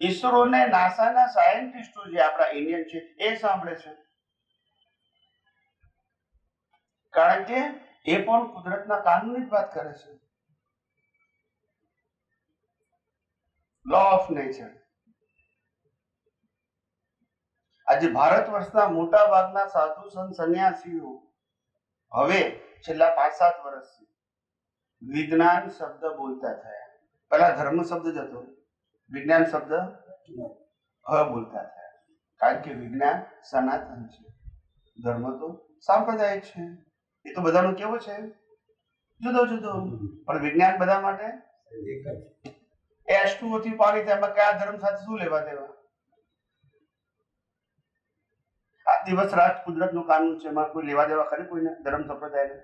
ઈસરો ને નાસા ના સાયન્ટિસ્ટો જે આપણા ઇન્ડિયન છે એ સાંભળે છે, કારણ કે એ પણ કુદરતના કાનૂનની જ વાત કરે છે, લો ઓફ નેચર. આજે ભારત વર્ષના મોટા ભાગના સાધુ સંત સંન્યાસીઓ હવે છેલ્લા 5-7 વર્ષથી વિજ્ઞાન શબ્દ બોલતા થયા. પહેલા ધર્મ શબ્દ જ હતો, વિજ્ઞાન શબ્દ હવે બોલતા થયા, કારણ કે વિજ્ઞાન સનાતન છે, ધર્મ તો સાંપ્રદાયિક છે. એ તો બધાનો કેવો છે, જુદો જુદો, પણ વિજ્ઞાન બધા માટે એક જ. H2O થી પાણી તેમાં કયા ધર્મ સાથે શું લેવા દેવા? આ દિવસ રાત કુદરતનું કાનૂન છે, એમાં કોઈ લેવા દેવા ખરી કોઈને ધર્મ સંપ્રદાયને?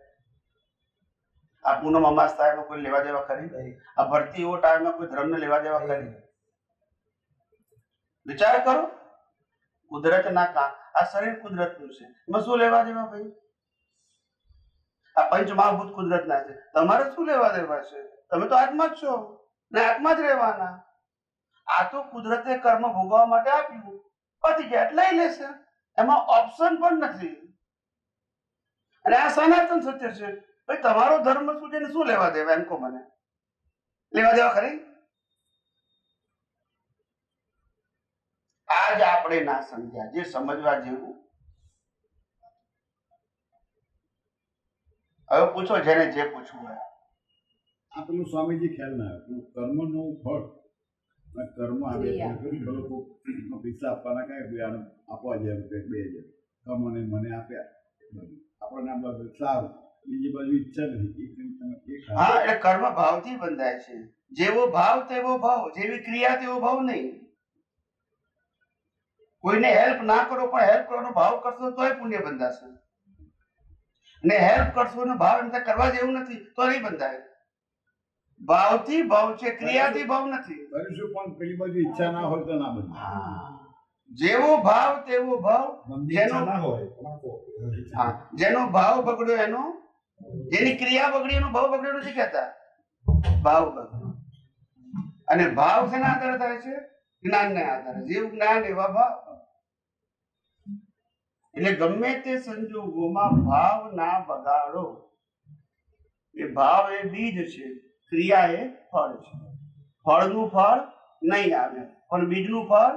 આ પૂનમ અમાસ થાય એમાં કોઈ લેવા દેવા ખરી? આ ભરતી એવો ટાઈમમાં કોઈ ધર્મને લેવા દેવા ખરી? વિચાર કરો, કુદરતના કામ, આ શરીર કુદરતનું છે, એમાં શું લેવા દેવા ભાઈ? આ પંચમહાભૂત કુદરતના છે, તમારે શું લેવા દેવા છે? તમે તો આત્મા જ છો ને આત્મા જ રહેવાના. આ તો કુદરતે કર્મ ભોગવવા માટે આપ્યું, પતી ગયા એટલે લઈ લેશે, એમાં ઓપ્શન પણ નથી. અને આ સનાતન સત્ય છે ભાઈ. તમારો ધર્મ શું છે ને શું લેવા દેવા? એમ કહો મને, લેવા દેવા ખરી? આજ આપણે ના સમજ્યા, જે સમજવા જેવું. હવે પૂછો જેને જે પૂછવું હોય. આ પેલું સ્વામીજી ખ્યાલ ના આવ્યો, કર્મનું ફળ કર્મ આવે લોકો પૈસા આપવાના કઈ આપવા જાય 2,000 કર્મને મને આપ્યા, આપણને આમ સારું, બીજી બાજુ ઈચ્છા નથી. હા, એટલે કર્મ ભાવથી બંધાય છે. જેવો ભાવ તેવો ભાવ, જેવી ક્રિયા તેવો ભાવ નહીં. કોઈને હેલ્પ ના કરો પણ હેલ્પ કરવાનો ભાવ કરશો તોય પુણ્ય બંધાશે, ને હેલ્પ કરશો ને ભાવ એમ કરવા જેવું નથી તો નહીં બંધાય. ભાવથી ભાવ છે, ક્રિયાથી ભાવ નથી. કરીશું પણ પેલી બાજુ ઈચ્છા ના હોય તો ના બંધાય. જેવો ભાવ તેવો ભાવ. જેનો ભાવ બગડ્યો એનો, જેની ક્રિયા બગડી એનો ભાવ બગડ્યો નથી કહેતા, ભાવ બગડ્યો. અને ભાવ શેના આધારે થાય છે? જ્ઞાનને આધારે. જેવું જ્ઞાન એવા ભાવ. એટલે ગમે તે સંજોગોમાં ભાવ ના બગાડો. એ ભાવ એ બીજ છે, ક્રિયા એ ફળ છે. ફળનું ફળ નહીં આવે પણ બીજનું ફળ.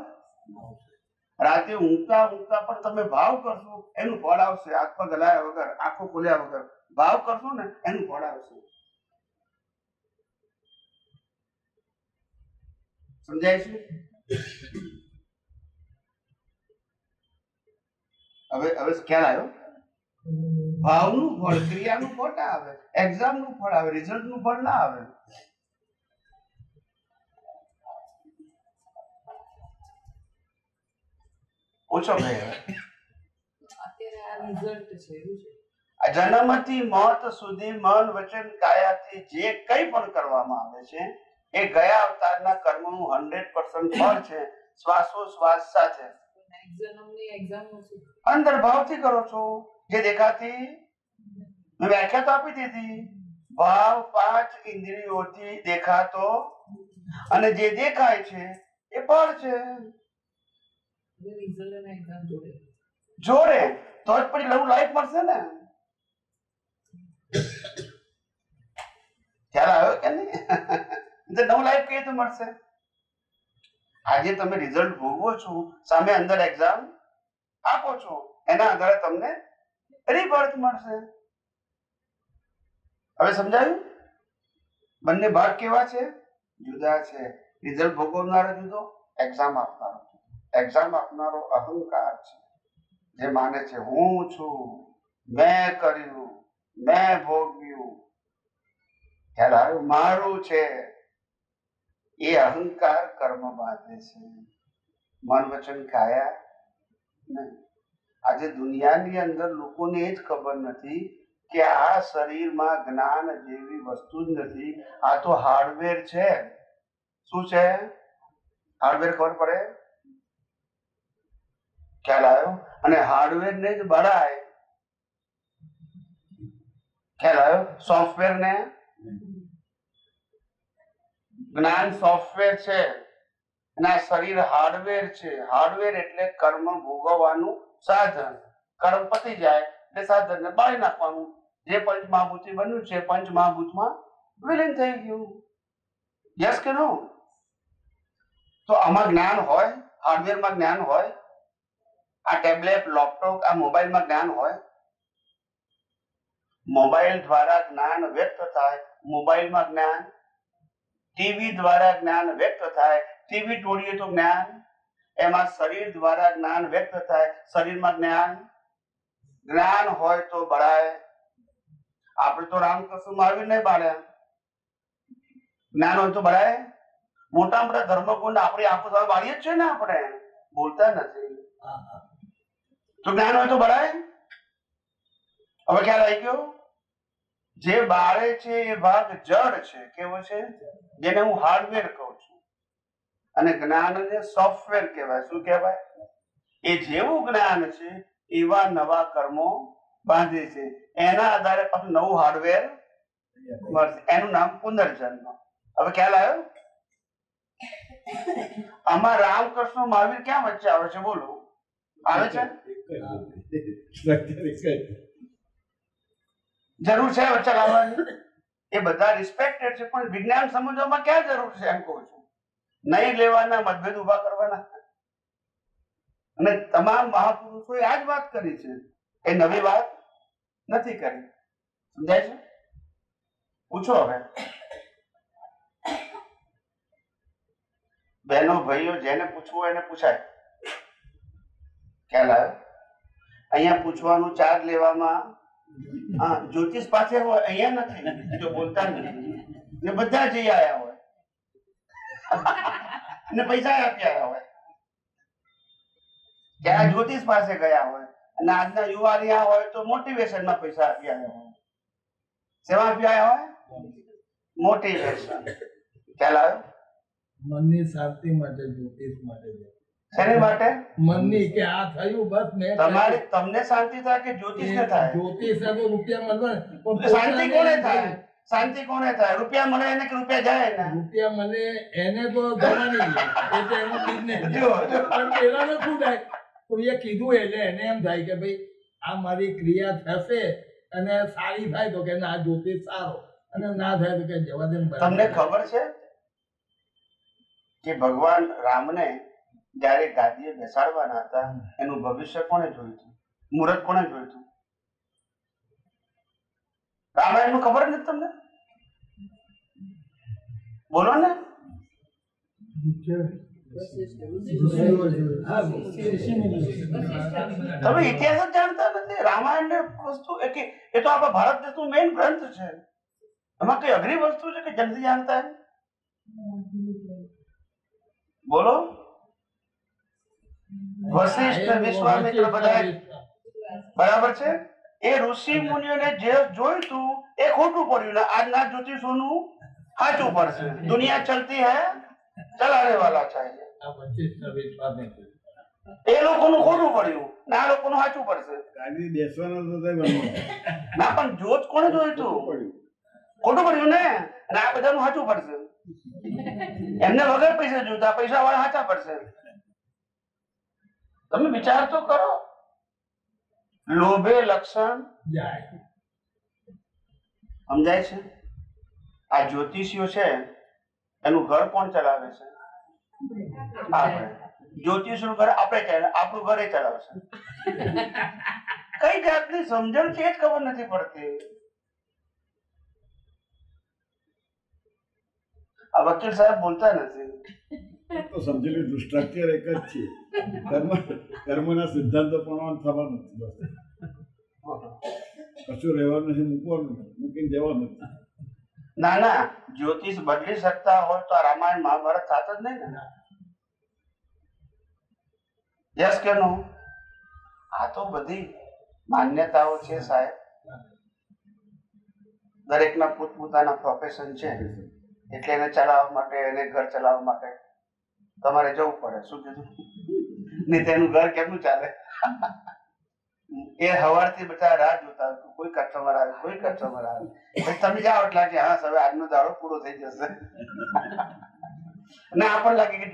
રાતે ઊંઘતા ઊંઘતા પણ તમે ભાવ કરશો એનું ફળ આવશે. હાથ પગ હલાયા વગર, આંખો ખોલ્યા વગર ભાવ કરશો ને એનું ફળ આવશે. સમજાય છે? હવે ખ્યાલ આવ્યો? ભાવનું ફળ, ક્રિયાનું ફળ ના આવે, એક્ઝામનું ફળ આવે, રિઝલ્ટનું ફળ ના આવે. ઓછો જન્મથી મોત સુધી મન વચન કાયાથી જે કઈ પણ કરવામાં આવે છે એ ગયા અવતારના કર્મનું 100% ફળ છે. શ્વાસોશ્વાસ સાથે અંદર ભાવથી કરો છો. જે દેખાતી મેં વ્યાખ્યા તો આપી દીધી. ભાવ 5 ઇન્દ્રિયોથી દેખાતો અને જે દેખાય છે એ ફળ છે. જોડે તો જ પછી નવું લાઈફ મળશે ને. ખ્યાલ આવ્યો કે નહીં? નવું લાઈફ કઈ રીતે મળશે? આજે તમે રિઝલ્ટ ભોગવો છો, સામે અંદર એક્ઝામ આપો છો, એના આધારે તમને રિબર્થ મળશે. હવે સમજાયું? બંને ભાગ કેવા છે? જુદા છે. રિઝલ્ટ ભોગવનારો જુદો, એક્ઝામ આપનારો. એક્ઝામ આપનારો અહંકાર છે, જે માને છે હું છું, મેં કર્યું, મેં ભોગ્યું, ખ્યાલ આવ્યો? મારું છે. એ અહંકાર કર્મ બાંધે છે, મન વચન કાયા નહીં. આજે દુનિયાની અંદર લોકોને એ જ ખબર નથી કે આ શરીરમાં જ્ઞાન જેવી વસ્તુ જ નથી. આ તો હાર્ડવેર છે. શું છે હાર્ડવેર? ખબર પડે? ખ્યાલ આવ્યો? અને હાર્ડવેર ને જ બળાય. ખ્યાલ આવ્યો? સોફ્ટવેર ને, જ્ઞાન સોફ્ટવેર છે. અને આ શરીર હાર્ડવેર છે. હાર્ડવેર એટલે કર્મ ભોગવવાનું સાધન. કર્મ પતી જાય એટલે સાધનને બાળી નાખવાનું. જે પંચ મહાભૂતિ બન્યું છે પંચ મહાભૂતમાં વિલીન થઈ ગયું. યસ કે નો? તો આમાં જ્ઞાન હોય, હાર્ડવેરમાં જ્ઞાન હોય, આ ટેબ્લેટ, લેપટોપ, આ મોબાઈલમાં જ્ઞાન હોય. મોબાઈલ દ્વારા જ્ઞાન વ્યક્ત થાય, મોબાઈલમાં જ્ઞાન. ટીવી દ્વારા જ્ઞાન વ્યક્ત થાય, ટીવી તોડીએ તો જ્ઞાન. એમાં શરીર દ્વારા જ્ઞાન વ્યક્ત થાય, શરીરમાં જ્ઞાન. જ્ઞાન હોય તો બળાય. આપણે તો રામકૃષ્ણ મહાવીર નહીં બાળ્યા. જ્ઞાન હોય તો બળાય. મોટા મોટા ધર્મગુણ આપણી આંખો સામે બાળીએ જ છે ને, આપણે બોલતા નથી. તો જ્ઞાન હોય તો બળાય. હવે ખ્યાલ આવી ગયો? જે બાળે છે એ ભાગ જડ છે. કેવો છે? જેને હું હાર્ડવેર કહું છું. અને જ્ઞાનને સોફ્ટવેર કહેવાય. શું કહેવાય? એ જેવું જ્ઞાન છે એવા નવા કર્મો બાંધે છે. એના આધારે પાછું નવું હાર્ડવેર મળશે. એનું નામ પુનર્જન્મ. હવે ખ્યાલ આવ્યો? આમાં રામકૃષ્ણ મહાવીર ક્યાં વચ્ચે આવે છે? બોલો. આવે છે? જરૂર છે વચ્ચે લાવવાની? એ બધા રિસ્પેક્ટેડ છે, પણ વિજ્ઞાન સમજવામાં ક્યાં જરૂર છે એમ કહું છું. નહીં લેવાના, મતભેદ ઉભા કરવાના. અને તમામ મહાપુરુષોએ આ જ વાત કરી છે. એ નવી વાત નથી કરી. સમજાય છે? પૂછો હવે. બહેનો ભાઈઓ, જેને પૂછવું હોય એને પૂછાય. ખ્યાલ આવ્યો? અહીંયા પૂછવાનું, ચાર્જ લેવામાં. હા, જ્યોતિષ પાસે હોય, અહીંયા નથી. જો બોલતા નથી ને બધા જઈ આવ્યા હોય ને પૈસા આપી આવ્યા હોય. ત્યાં જ્યોતિષ પાસે ગયા હોય અને આજના યુવા અહીંયા હોય તો મોટિવેશનમાં પૈસા આપી આવ્યા હોય. સેવા આપી આવ્યા હોય? મોટિવેશન. ખ્યાલ આવ્યો? મનની શાંતિ માટે, જ્યોતિષ માટે. શેની માટે? મનની, કે આ થયું બસ મેં. તમારી તમને શાંતિ થાય કે જ્યોતિષને થાય? જ્યોતિષ તો રૂપિયા મળે. શાંતિ કોને થાય? શાંતિ કોને થાય? રૂપિયા મળે એને કે રૂપિયા જાય ને? રૂપિયા મળે એને તો જવાની, એ તો એનો બિઝનેસ. પણ પેલાને શું થાય? કોઈએ કીધું એટલે એને એમ થાય કે ભાઈ આ મારી ક્રિયા થશે અને સારી થાય તો કે ના, આ જ્યોતિષ સારો, અને ના થાય તો કે જવા દે. તમને ખબર છે કે ભગવાન રામને જયારે ગાદીએ બેસાડવાના હતા, એનું ભવિષ્ય કોને જોયું હતું? મુહૂર્ત કોને જોયું હતું? રામાયણનું ખબર નથી તમને? બોલો ને. તમે ઇતિહાસ જ જાણતા નથી. રામાયણ વસ્તુ એ તો આપણા ભારત દેશનું મેઇન ગ્રંથ છે. એમાં કઈ અઘરી વસ્તુ છે કે જલ્દી જાણતા? બોલો. વશિષ્ઠ, વિશ્વામિત્ર બધા બરાબર છે. એ ઋષિ મુનિઓને જે જોયું તું એ ખોટું પડ્યું ને આજના જ્યોતિષોનું સાચું પડશે. દુનિયા ચલતી હૈ, ચલાને વાલા ચાહીએ. એ લોકોનું ખોટું પડ્યું ને આ લોકોનું સાચું પડશે. ગાડી બેસવાનો તો તોય વાંધો નહીં. ના, પણ જોત કોને જોયું તું? ખોટું પડ્યું ને. અને આ બધાનું સાચું પડશે. એમને વગર પૈસા જોતા, પૈસા વાળા સાચા પડશે. તમે વિચાર તો કરો. લોભે લક્ષણ જાય. સમજાય છે? આ જ્યોતિષીઓ છે એનું ઘર કોણ ચલાવે છે? આપણે. જ્યોતિષનું ઘર આપણે ચલાવે, આપણું ઘર એ ચલાવશે. કઈ જાતની સમજણ છે જ ખબર નથી પડતી. આ વકીલ સાહેબ બોલતા નથી. તો સમજી લીધું, સ્ટ્રક્ચર એક જ છે. કર્મના સિદ્ધાંતો પણ થવા નથી. બસ કશું રહેવાનું નથી, મૂકવાનું, મૂકીને જવાનું નથી. ના ના, જ્યોતિષ બદલી શકતા હોય તો આ રામાયણ મહાભારત થાત જ નહીં ને. યસ કે નો? આ તો બધી માન્યતાઓ છે સાહેબ. દરેકના પોતપોતાના પ્રોફેશન છે, એટલે એને ચલાવવા માટે, એને ઘર ચલાવવા માટે તમારે જવું પડે. શું કીધું? ને તેનું ઘર કેમનું ચાલે? એ સવારથી બધા રાહ જોતા હોય, કોઈ કસ્ટમર આવે, કોઈ કસ્ટમર આવે. પછી તમે જાઓ એટલે કે હા હવે આજનો દાડો પૂરો થઈ જશે. અને આપણને લાગે કે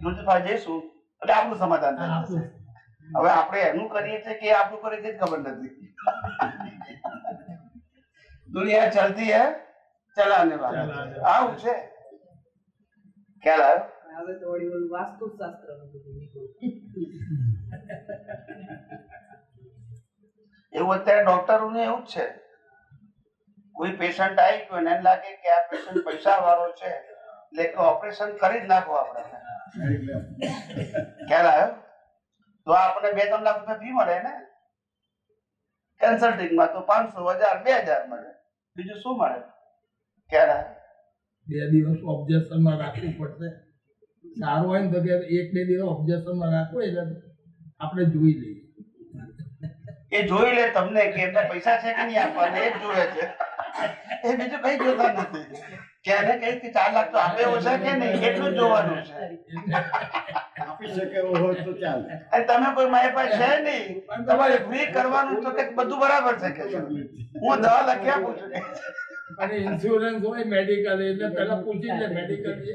જ્યોતિષ જઈશું એટલે આપણું સમાધાન થઈ જશે. હવે આપણે એનું કરીએ છીએ કે આપણું કરીએ છીએ જ ખબર નથી. દુનિયા ચલતી હે ચલાને વાલા, આવું છે. ખ્યાલ આવ્યો? હવે તો વળી ઓલું વાસ્તુશાસ્ત્રનું બધું નીકળ્યું. એવું અત્યારે ડોક્ટરોને એવું જ છે. કોઈ પેશન્ટ આવી ગયો એને લાગે કે આ પેશન્ટ પૈસા વાળો છે એટલે ઓપરેશન કરી જ નાખો આપણે. ખ્યાલ આવ્યો? તો આપણે 2-3 લાખ રૂપિયા ફી મળે ને, કન્સલ્ટિંગમાં તો 500, 1000, 2000 મળે, બીજું શું મળે? ખ્યાલ આવ્યો? 2 દિવસ ઓબ્જેક્શનમાં રાખવું પડશે. સારું હોય ને તો કે 1-2 દિવસ ઓબ્જેક્શનમાં રાખો એટલે આપણે જોઈ લઈએ. એ જોઈ લે તમને કે એમને પૈસા છે કે નહીં આપવાના, એ જ જોવે છે. એ બીજું કઈ જોતા નથી. ક્યારે કઈ કે 4 લાખ તો આપે ઓછા કે નહીં, એટલું જ જોવાનું છે. આપી શકે એવો હોય તો ચાલે. અને તમે કોઈ મારી પાસે છે નહીં, તમારે ફ્રી કરવાનું તો કે બધું બરાબર છે કે હું દવા લખી આપું છું. અને ઇન્સ્યોરન્સ હોય મેડિકલ એટલે પહેલા પૂછી લે મેડિકલ છે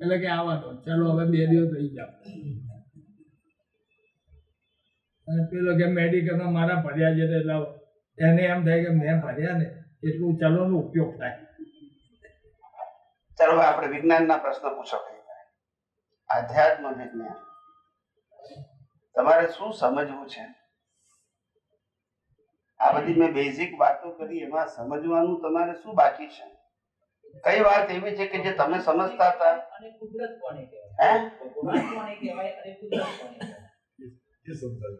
એટલે કે આવવાનો ચલો હવે 2 દિવસ થઈ જાવ. અને પેલો કે મેડિકલમાં મારા ભર્યા છે એટલે એને એમ થાય કે મેં ભર્યા ને એટલું ચલોનો ઉપયોગ થાય. ચાલો હવે આપણે વિજ્ઞાનના પ્રશ્ન પૂછો. આધ્યાત્મ વિજ્ઞાન તમારે શું સમજવું છે? આ બધી મેં બેઝિક વાતો કરી, એમાં સમજવાનું તમારે શું બાકી છે? કઈ વાત એવી છે કે જે તમે સમજતા હતા? અને કુદરત કોને હે? કહેવાય? ભગવાન કોને કહેવાય અને કુદરત કોને કહેવાય? એ સમજાય.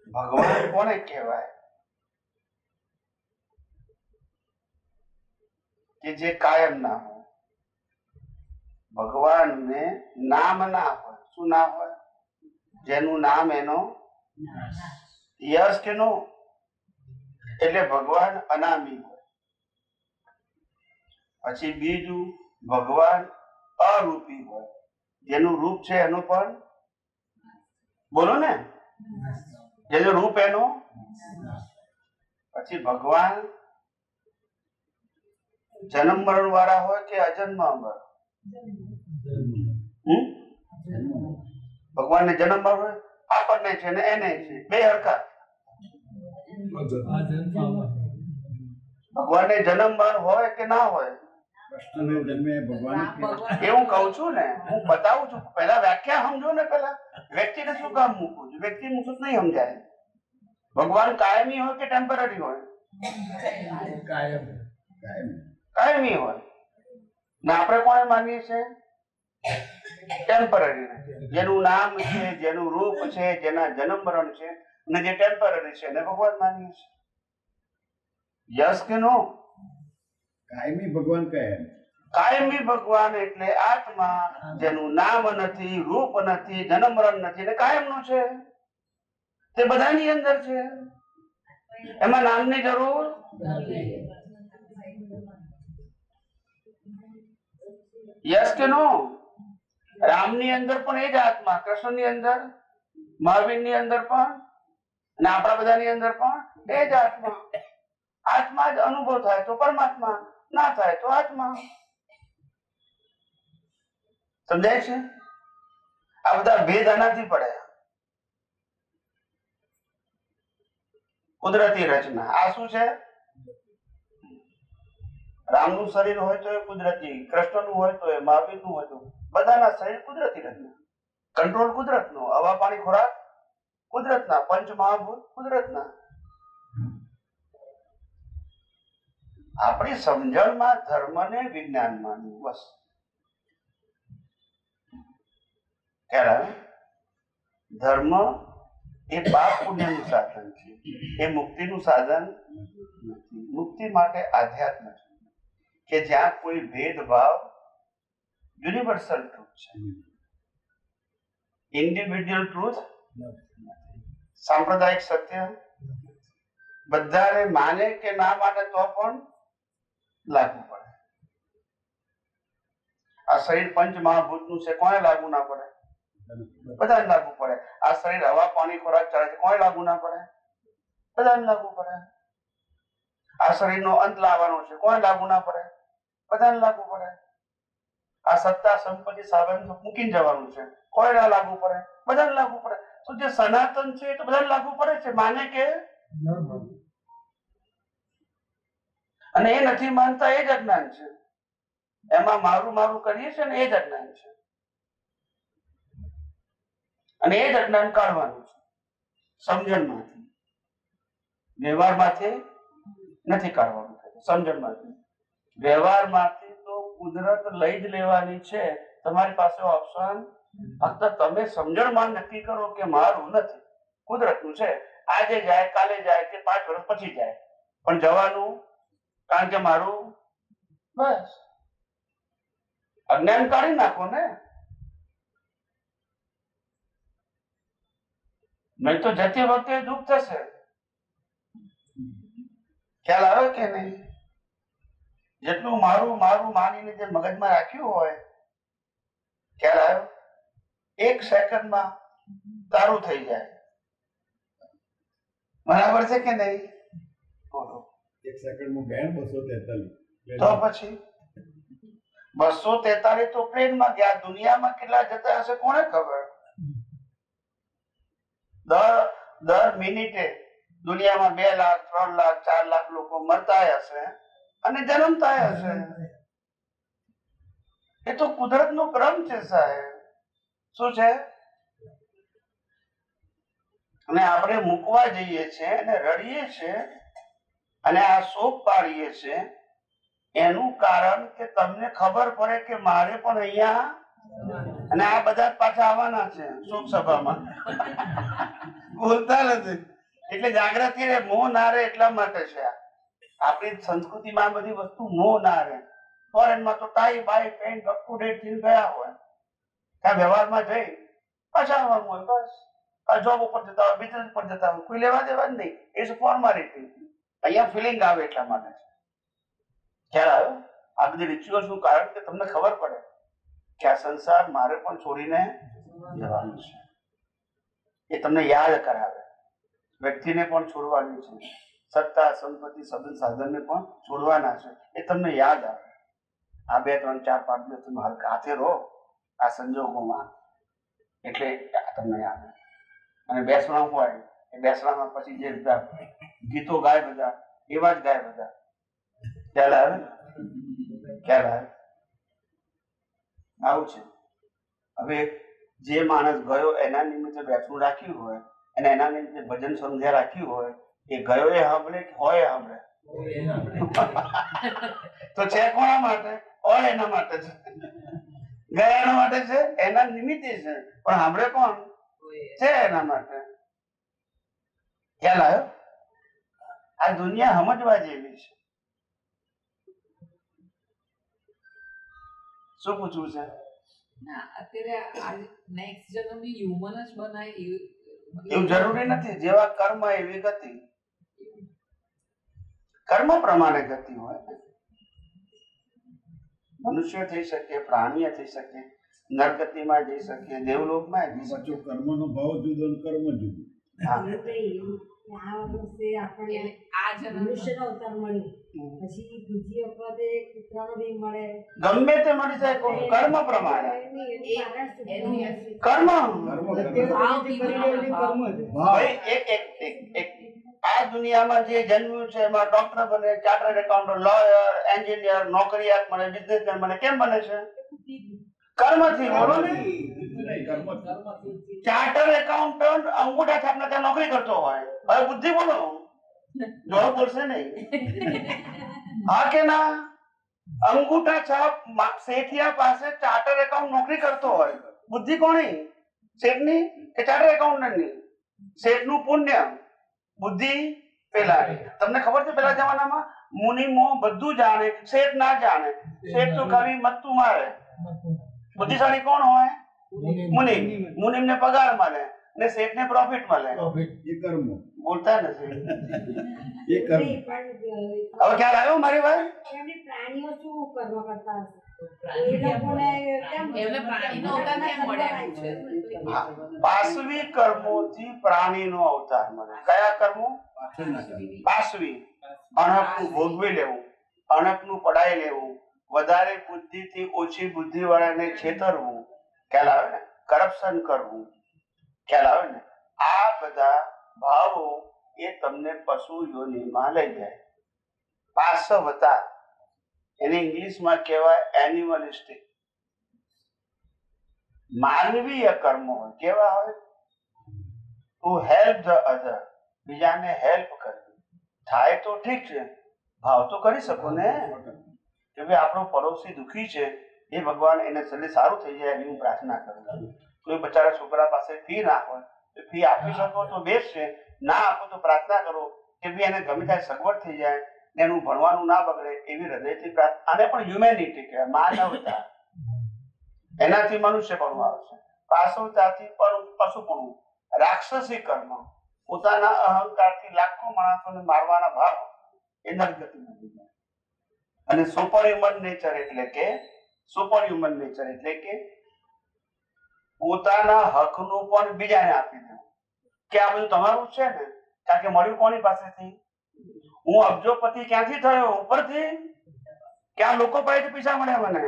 ભગવાન કોને કહેવાય? કે જે કાયમ ના હોય. ભગવાનને નામ ના હોય. શું ના હોય? જેનું નામ એનો યશ કે નો, એટલે ભગવાન અનામી હોય. પછી બીજું ભગવાન અરૂપી હોય, જેનું રૂપ છે એનું પણ બોલો ને, જેનું રૂપ એનો. પછી ભગવાન જન્મ મરણ વાળા હોય કે અજન્મ અમર? ભગવાનને જન્મ મરણ હોય, આપણને છે ને એને છે, બે હરખા. ભગવાનને જન્મ મરણ હોય કે ના હોય? કૃષ્ણને જન્મે ભગવાન એ હું કહું છું ને, હું બતાવું છું. પહેલા વ્યાખ્યા સમજો ને. પહેલા વ્યક્તિને શું કામ મૂકવું છું? વ્યક્તિ મૂકવું નહીં સમજાય. ભગવાન કાયમી હોય કે ટેમ્પરરી હોય? કાયમ કાયમી હોય. ને આપણે કોને માનીએ છીએ? ટેમ્પરરી. જેનું નામ છે, જેનું રૂપ છે, જેના જન્મ મરણ છે, અને જે ટેમ્પરરી છે એને ભગવાન માનીએ છીએ. યસ કે નો? કાયમી ભગવાન કહે. કાયમી ભગવાન એટલે આત્મા જેનું નામ નથી, રૂપ નથી, જન્મ મરણ નથી, ને કાયમનું છે. તે બધાની અંદર છે. એમાં નામની જરૂર યસ કે નો? રામની અંદર પણ એ જ આત્મા, કૃષ્ણની અંદર, મહાવીરની અંદર પણ, અને આપણા બધાની અંદર પણ એ જ આત્મા. આત્મા જ અનુભવ થાય તો પરમાત્મા, ના થાય તો આત્મા. સમજાય છે? આ બધા ભેદ આનાથી પડે. કુદરતી રચના આ શું છે? રામનું શરીર હોય તો એ કુદરતી, કૃષ્ણનું હોય તો એ મહાવીરનું હોય તો બધાના શરીર કુદરતી રચના. કંટ્રોલ કુદરતનો, હવા પાણી ખોરાક કુદરતના, પંચ મહાભૂત કુદરતના. આપણી સમજણમાં ધર્મને વિજ્ઞાન માનવું બસ. ખ્યાલ? ધર્મ એ પાપ પુણ્યનું સાધન છે, એ મુક્તિનું સાધન નથી. મુક્તિ માટે આધ્યાત્મ છે કે જ્યાં કોઈ ભેદભાવ, યુનિવર્સલ ટ્રુથ છે, ઇન્ડિવિડ્યુઅલ ટ્રુથ, સાંપ્રદાયિક સત્ય બધાને માને કે ના માને તો પણ લાગુ પડે. આ શરીર પંચ મહાભૂતનું છે, કોને લાગુ ના પડે? બધાને લાગુ પડે. આ શરીર હવા પાણી ખોરાક ચાલે છે, કોને લાગુ ના પડે? બધાને લાગુ પડે. આ શરીરનો અંત લાવવાનો છે, કોને લાગુ ના પડે? બધાને લાગુ પડે. આ સત્તા સંપત્તિ સાધન મૂકીને જવાનું છે, કોઈ ના લાગુ પડે, બધાને લાગુ પડે. તો જે સનાતન છે એ તો બધાને લાગુ પડે છે, માને કે અને એ નથી માનતા એ જ અજ્ઞાન છે. એમાં મારું મારું કરીએ છીએ ને એ જ અજ્ઞાન છે, અને એ જ અજ્ઞાન કાઢવાનું છે સમજણમાંથી. વ્યવહારમાંથી નથી કાઢવાનું, સમજણમાંથી. વ્યવહારમાંથી તો કુદરત લઈ જ લેવાની છે, તમારી પાસે ઓપ્શન ફક્ત તમે સમજણમાં નક્કી કરો કે મારું નથી, કુદરતનું છે. આજે જાય, કાલે જાય કે 5 વર્ષ પછી જાય, પણ જવાનું કારણ કે મારું. બસ અજ્ઞાન કાઢી નાખો ને, નહીં તો જતી વખતે દુઃખ થશે. ખ્યાલ આવે કે નહીં? જેટલું મારું મારું માનીને જે મગજમાં રાખ્યું હોય, ખ્યાલ આવ્યો? 1 સેકન્ડમાં તારું થઈ જાય. બરાબર છે કે નહીં? બોલો. 1 સેકન્ડમાં ગયા 243. તો પછી 243 તો પ્લેનમાં ગયા, દુનિયામાં કેટલા જતા હશે કોને ખબર? દર મિનિટે દુનિયામાં 2 લાખ 3 લાખ 4 લાખ લોકો મરતા હશે અને જન્મતા હશે. એ તો કુદરતનો ક્રમ છે સાહેબ. શું છે? અને આપણે મૂકવા જઈએ છીએ અને રડીએ છીએ અને આ શોક પાડીએ છીએ, એનું કારણ કે તમને ખબર પડે કે મારે પણ અહીંયા, અને આ બધા પાછા આવવાના છે શોક સભામાં. બોલતા નથી એટલે જાગૃતિ રે, મોહ ના રે. એટલા માટે છે આપણી સંસ્કૃતિમાં આ બધી વસ્તુ મોહ ના રે. ફોરેનમાં તો ટાઈ બાઈ પેન્ટ અપ ટુ ડેટ થઈને ગયા હોય, ત્યાં વ્યવહારમાં જઈ પાછા આવવાનું હોય. બસ આ જોબ ઉપર જતા હોય, બિઝનેસ ઉપર જતા હોય, કોઈ લેવા દેવા જ નહીં. એ શું ફોર્માલિટી. અહીંયા ફિલિંગ આવે એટલા માટે છે. ખ્યાલ આવ્યો? આ બધી રિચ્યુઅલ શું કારણ કે તમને ખબર પડે કે આ સંસાર મારે પણ છોડીને જવાનું છે. એ તમને યાદ કરાવે. વ્યક્તિને પણ છોડવાની છે, સત્તા સંપત્તિ સંબંધ સાધનને પણ છોડવાના છે, એ તમને યાદ આવે. આ 2 3 4 5 દિવસ તમે હાથે રહો આ સંજોગોમાં, એટલે તમને યાદ આવે. અને બેસણા હોય એ બેસણામાં પછી જે બધા ગીતો ગાય બધા એવા જ ગાય બધા. ખ્યાલ આવે? ખ્યાલ આવે? આવું છે. હવે જે માણસ ગયો એના નિમિત્તે બેસણું રાખ્યું હોય અને એના નિમિત્તે ભજન સંધ્યા રાખ્યું હોય, એ ગયો એ સાંભળે કે હોય સાંભળે? તો છે કોના માટે? હોય એના માટે છે. ગયા એના માટે છે, એના નિમિત્તે છે, પણ સાંભળે કોણ છે? એના માટે. ખ્યાલ આવ્યો? આ દુનિયા સમજવા જેવી છે. શું પૂછવું છે? ના અત્યારે આ નેક્સ્ટ જન્મની હ્યુમન જ બનાય એવું જરૂરી નથી. જેવા કર્મ એવી ગતિ. કર્મ પ્રમાણે ગતિ હોય. મનુષ્ય થઈ શકે, પ્રાણીય થઈ શકે, નરગતિમાં જઈ શકે, દેવલોકમાં જઈ શકે. પાછો કર્મનો ભાવ જુદો ને કર્મ જુદું. હા. આ જન્મ મનુષ્યનો અવતાર મળ્યો, પછી બીજી વખતે કૂતરાનો બી મળે. ગમે તે મળી જાય, કોઈ કર્મ પ્રમાણે. કર્મ ભાઈ આ દુનિયામાં જે જન્મ્યું છે એમાં ડોક્ટર બને, ચાર્ટર્ડ એકાઉન્ટન્ટ, લોયર, એન્જિનિયર, નોકરિયાત બને, બિઝનેસમેન બને. કેમ બને છે? કર્મથી. બોલો ને. ચાર્ટર્ડ એકાઉન્ટન્ટ અંગૂઠા છાપના ત્યાં નોકરી કરતો હોય, હવે બુદ્ધિ બોલો, જોર બોલશે નહીં. હા કે ના? અંગૂઠા છાપ શેઠિયા પાસે ચાર્ટર્ડ એકાઉન્ટ નોકરી કરતો હોય, બુદ્ધિ કોની? શેઠની કે ચાર્ટર્ડ એકાઉન્ટન્ટની? શેઠનું પુણ્ય, બુદ્ધિ પેલાની. તમને ખબર છે પેલા જમાનામાં મુનિમો બધું જાણે, શેઠ ના જાણે. શેઠ તો ખાલી મત્તું મારે. બુદ્ધિશાળી કોણ હોય? મુનિમ. મુનિમ ને પગાર મળે ને શેઠ ને પ્રોફિટ મળે. એ કર્મ. બોલતા નથી. એ કર્મ. હવે ખ્યાલ આવ્યો મારી વાત? પ્રાણીઓ શું કર્મ કરતા હશે? એમને પ્રાણીનો અવતાર કેમ મળ્યા છે? પાશવી કર્મોથી પ્રાણીનો અવતાર મળે. કયા કર્મો? પાશવી. અણકનું ભોગવી લેવું, અણકનું પડાઈ લેવું, વધારે બુદ્ધિથી ઓછી બુદ્ધિ વાળાને છેતરવું, ખ્યાલ આવે ને, કરપ્શન કરવું, ખ્યાલ આવે ને, આ બધા ભાવો એ તમને પશુ યોનિમાં લઈ જાય. પાસવતા એને ઇંગ્લિશમાં કહેવાય એનિમલિસ્ટિક. માનવીય કર્મ હોય કેવા હોય? ટુ હેલ્પ ધ અધર, બીજાને હેલ્પ કરવી. થાય તો ઠીક છે, ભાવ તો કરી શકો ને કે ભાઈ આપણો પડોશી દુઃખી છે, એ ભગવાન એને જલ્દી સારું થઈ જાય એની હું પ્રાર્થના કરું છું. કોઈ બચારા છોકરા પાસે ફી ના હોય તો ફી આપી શકો તો બેસ્ટ છે, ના આપો તો પ્રાર્થના કરો કે ભાઈ એને ગમે ત્યારે સગવડ થઈ જાય ને એનું ભણવાનું ના બગડે એવી હૃદયથી પ્રાર્થના. આને પણ હ્યુમેનિટી કહેવાય, માનવતા. એનાથી મનુષ્યપણું આવશે. પાસવતાથી પણ પશુપણું, રાક્ષસી કર્મ, પોતાના અહંકારથી લાખો માણસોને મારવાના ભાવ એ નરગતિમાં થઈ જાય. અને સુપર હ્યુમન નેચર એટલે કે પોતાના હકનું પણ બીજાને આપી દેવું કે આ બધું તમારું છે ને, કારણ કે મળ્યું કોની પાસેથી? હું અબજોપતિ ક્યાંથી થયો? ઉપરથી. ક્યાં લોકો પાસેથી પૈસા મળ્યા મને?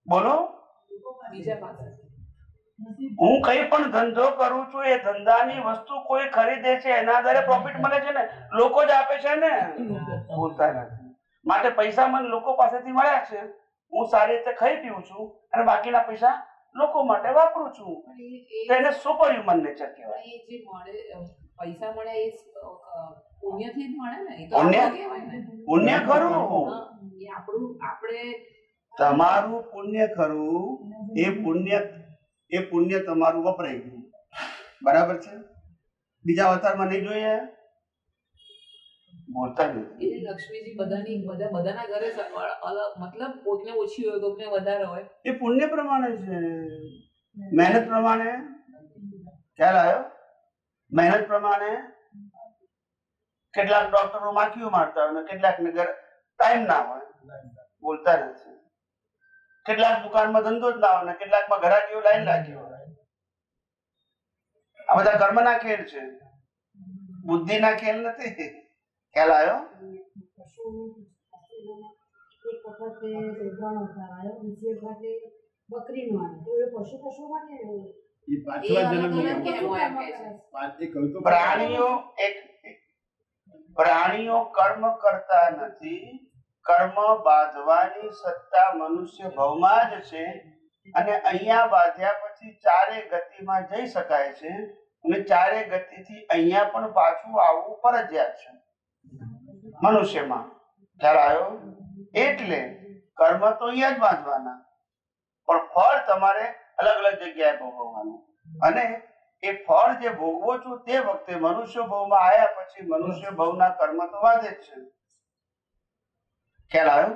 બોલો. બીજા પાસે હું કઈ પણ ધંધો કરું છું, એ ધંધાની વસ્તુ કોઈ ખરીદે છે, એના આધારે પ્રોફિટ મળે છે ને, લોકો જ આપે છે ને, બોલતા નથી. માટે પૈસા મને લોકો પાસેથી મળ્યા છે, હું સારી રીતે ખાઈ પીઉં છું અને બાકીના પૈસા લોકો માટે વાપરું છું. તો એને સુપર હ્યુમન નેચર કહેવાય. એ જે મળે પૈસા મળે એ પુણ્યથી જ મળે ને, એ તો પુણ્ય? આપણું કહેવાય ને. પુણ્ય ખરું, હા, એ આપણું આપણે તમારું પુણ્ય ખરું, એ પુણ્ય તમારું વપરાઈ ગયું, બરાબર છે? બીજા અવતારમાં નહીં જોઈએ, બોલતા નથી. એટલે લક્ષ્મીજી બધાના ઘરે અલગ, મતલબ કોઈકને ઓછી હોય, કોઈકને વધારે હોય. એ પુણ્ય પ્રમાણે છે, મહેનત પ્રમાણે. ખ્યાલ આવ્યો? મહેનત પ્રમાણે. કેટલાક ડોક્ટરો માખીઓ મારતા હોય ને કેટલાકને ઘર ટાઈમ ના હોય, બોલતા નથી. કેટલાક દુકાનમાં ધંધો જ ના હોય ને કેટલાકમાં ઘરાકીઓ લાઈન લાગી હોય. આ બધા કર્મના ખેલ છે, બુદ્ધિના ખેલ નથી. ખ્યાલ આવ્યો? એક વખત ઝેબ્રાનો અવતાર આવ્યો, બીજી વખતે બકરીનો આવ્યો. તો એ પશુ માટે એ પાછલા એ અલગ જન્મની અલગ વાત. કેમ હોય આપે છે? એ કહ્યું તો પ્રાણીઓ કર્મ કરતા નથી, કર્મ બાંધવાની સત્તા મનુષ્ય ભવમાં જ છે. અને અહીંયા બાંધ્યા પછી ચારે ગતિમાં જઈ શકાય છે અને ચારે ગતિથી અહીંયા પણ પાછું આવવું ફરજિયાત છે મનુષ્યમાં. ખ્યાલ આવ્યો? એટલે કર્મ તો અહીંયા જ બાંધવાના, પણ ફળ તમારે અલગ અલગ જગ્યાએ ભોગવવાનું. અને એ ફળ જે ભોગવો છો તે વખતે મનુષ્ય ભવમાં આવ્યા પછી મનુષ્ય ભવના કર્મ તો બાંધે જ છે. ખ્યાલ આવ્યો?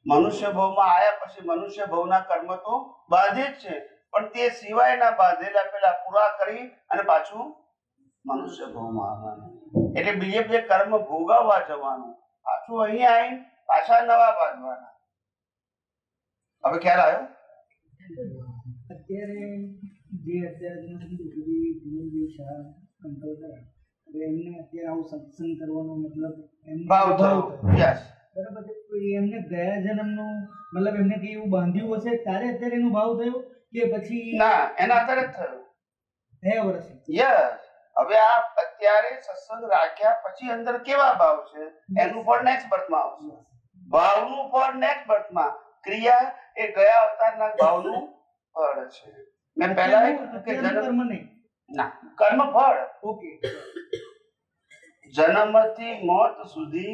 મનુષ્ય ભવમાં આવ્યા પછી મનુષ્ય ભવના કર્મ તો બાંધે જ છે, પણ તે સિવાયના બાંધેલા પેલા પૂરા કરી અને પાછું મનુષ્ય ભવમાં આવવાનું. એટલે બીજે કર્મ ભોગવવા જવાનું, પાછું અહીંયા આવી પાછા નવા બાંધવાના. હવે ખ્યાલ આવ્યો? અત્યારે જે એમને અત્યારે આવું સત્સંગ કરવાનો મતલબ ભાવ થયો. યસ. બરાબર છે. તો એમને ગયા જન્મનો મતલબ એમને કઈ એવું બાંધ્યું હશે ત્યારે અત્યારે એનો ભાવ થયો કે પછી ના, એના આધારે જ થયું. ગયા વર્ષે? યસ. હવે આ અત્યારે સત્સંગ રાખ્યા પછી અંદર કેવા ભાવ છે એનું ફળ નેક્સ્ટ બર્થમાં આવશે. ભાવનું ફળ નેક્સ્ટ બર્થમાં. ક્રિયા એ ગયા અવતારના ભાવનું ફળ છે. મેં પહેલા કર્મ નહીં. ના, કર્મ ફળ. ઓકે. જન્મથી મોત સુધી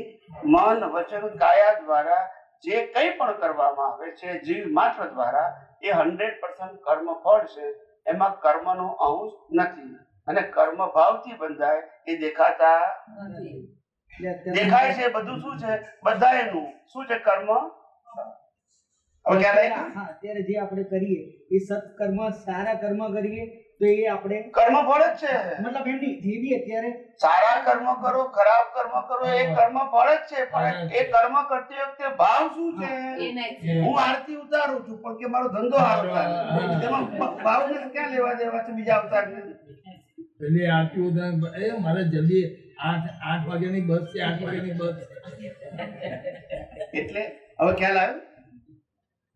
મન વચન કાયા દ્વારા જે કંઈ પણ કરવામાં આવે છે જીવ માત્ર દ્વારા, એ 100% કર્મ ફળ છે. એમાં કર્મનો અંશ નથી. અને કર્મ ભાવથી બંધાય એ દેખાતા નથી. દેખાય છે બધું શું છે? બધા એનું શું છે? કર્મ. હવે ખ્યાલ આવ્યો? હા, અત્યારે જે આપણે કરીએ એ સત્કર્મ, સારા કર્મ કરીએ તો એ આપણે કર્મ ફળ જ છે. મતલબ એમની જે બી અત્યારે સારા કર્મ કરો, ખરાબ કર્મ કરો, એ કર્મ ફળ જ છે. પણ એ કર્મ કરતી વખતે ભાવ શું છે? એ next. હું આરતી ઉતારું છું પણ કે મારો ધંધો સારો ચાલે, એમાં ભાવને ક્યાં લેવા દેવા છે બીજા અવતારને? પેલી આરતી ઉતાર, એ મારે જલ્દી 8 વાગ્યાની બસ છે, 8 વાગ્યાની બસ છે. એટલે હવે ખ્યાલ આવ્યો?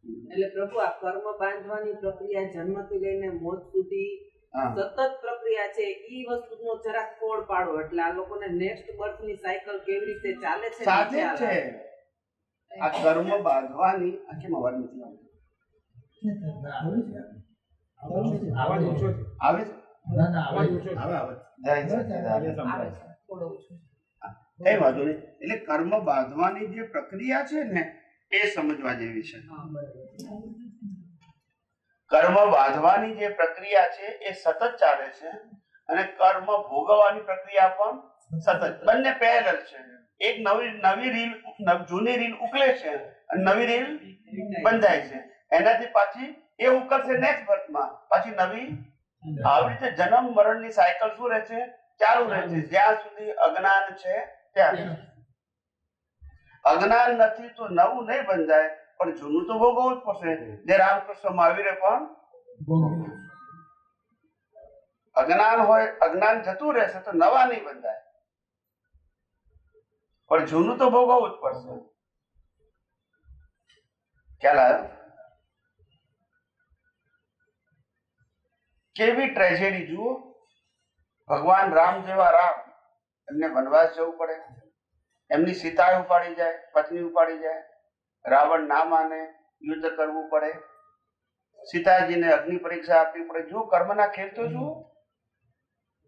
એટલે પ્રભુ આ કર્મ બાંધવાની પ્રક્રિયા જન્મથી લઈને મોત સુધી હા. સતત પ્રક્રિયા છે. ઈ વસ્તુનો જરાક ફોડ પાડો એટલે આ લોકોને નેક્સ્ટ બર્થ ની સાયકલ કેવી રીતે ચાલે છે સાચે નીચે જ છે. આ કર્મ બાંધવાની આ કેમ અવાજ નથી આવતો? આવે છે. આવે છે? ના ના આવે છે. આવે જય સચ્ચિદાનંદ. આવે છે થોડો ઓછો કઈ વાંધો નહીં. એટલે કર્મ બાંધવાની જે પ્રક્રિયા છે ને એ સમજવા જેવી છે. કર્મ બાંધવાની જે પ્રક્રિયા છે એ સતત ચાલે છે અને કર્મ ભોગવવાની પ્રક્રિયા પણ સતત, બંને પેરેલલ છે. એક નવી રીલ જૂની રીલ ઉકલે છે અને નવી રીલ બંધાય છે. એનાથી પાછી એ ઉકલશે નેક્સ્ટ બર્થમાં, પાછી નવી. આવી રીતે જન્મ મરણની સાયકલ શું રહે છે? ચાલુ રહે છે જ્યાં સુધી અજ્ઞાન છે ત્યાં. અજ્ઞાન નથી તો નવું નહીં બંધાય, પણ જૂનું તો ભોગવવું જ પડશે. જે રામકૃષ્ણ મહાવીરે પણ અજ્ઞાન હોય, અજ્ઞાન જતું રહેશે તો નવા નહીં બંધાય, પણ જૂનું તો ભોગવવું જ પડશે. ખ્યાલ આવ્યો? કેવી ટ્રેજેડી જુઓ. ભગવાન રામ જેવા રામ, એમને વનવાસ જવું પડે, એમની સીતા ઉપાડી જાય, પત્ની ઉપાડી જાય, રાવણ ના માને, યુદ્ધ કરવું પડે, સીતાજીને અગ્નિ પરીક્ષા આપવી પડે. જો કર્મના ખેલ તો જુઓ.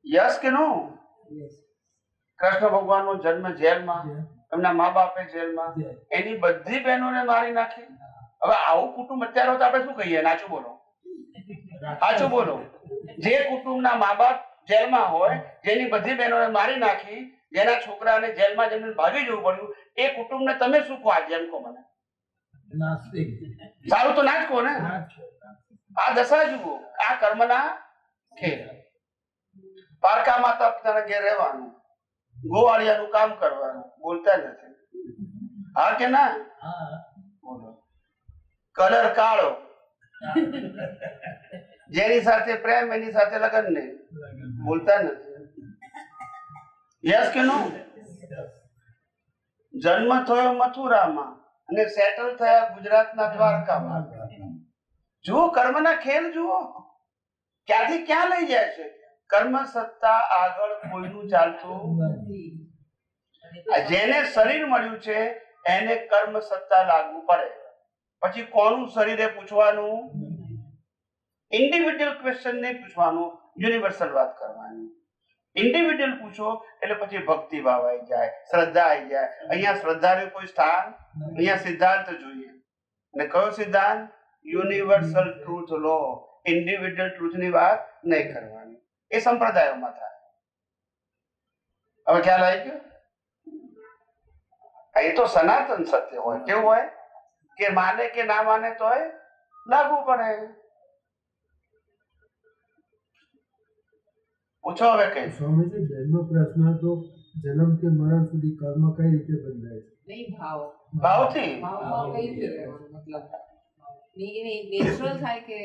યસ કે નો? કૃષ્ણ ભગવાનનો જન્મ જેલમાં, એમના મા બાપે જેલમાં, એની બધી બહેનોને મારી નાખી. હવે આવું કુટુંબ અત્યારે હોય તો આપણે શું કહીએ? નાચું બોલો, સાચું બોલો. જે કુટુંબના મા બાપ જેલમાં હોય, જેની બધી બહેનોને મારી નાખી, જેના છોકરાને જેલમાં જઈને ભાગી જવું પડ્યું, એ કુટુંબને તમે શું કહો? આ જેમ કહો મને. નાસ્તિક. સારું તો ના જ કહો ને. આ દશા જુઓ. આ કર્મના ખેલ. પારકા માતા પિતાના ઘેર રહેવાનું, ગોવાળિયાનું કામ કરવાનું, બોલતા નથી. હા કે ના? બોલો. કલર કાળો, જેની સાથે પ્રેમ એની સાથે લગ્ન નહીં, બોલતા નથી. યસ કે નો? જન્મ થયો મથુરામાં અને સેટલ થયા ગુજરાતના દ્વારકામાં. જુઓ કર્મના ખેલ જુઓ. ક્યાંથી ક્યાં લઈ જાય છે. કર્મ સત્તા આગળ કોઈનું ચાલતું. જેને શરીર મળ્યું છે એને કર્મ સત્તા લાગવું પડે. પછી કોનું શરીરે પૂછવાનું? ઇન્ડિવિડ્યુઅલ ક્વેશ્ચન નહીં પૂછવાનું, યુનિવર્સલ વાત કરવાની. ઇન્ડિવિડ્યુઅલ પૂછો એટલે પછી ભક્તિ ભાવ આવી જાય, શ્રદ્ધા આવી જાય. અહીંયા શ્રદ્ધાનું કોઈ સ્થાન, અહીંયા સિદ્ધાંત જોઈએ. અને કયો સિદ્ધાંત? યુનિવર્સલ ટ્રુથ લો. ઇન્ડિવિડ્યુઅલ ટ્રુથની વાત નહીં કરવાની. એ સંપ્રદાયોમાં થાય. હવે ખ્યાલ આવી ગયો? અહીં તો સનાતન સત્ય હોય. કેવું હોય કે માને કે ના માને તોય લાગુ પડે. પૂછો હવે કઈ. સ્વામીજી, પહેલો પ્રશ્ન હતો જન્મ કે મરણ સુધી કર્મ કઈ રીતે બદલાય છે? નહીં ભાવ ભાવથી. ભાવ કઈ રીતે રહેવાનું? મતલબ નેચરલ થાય કે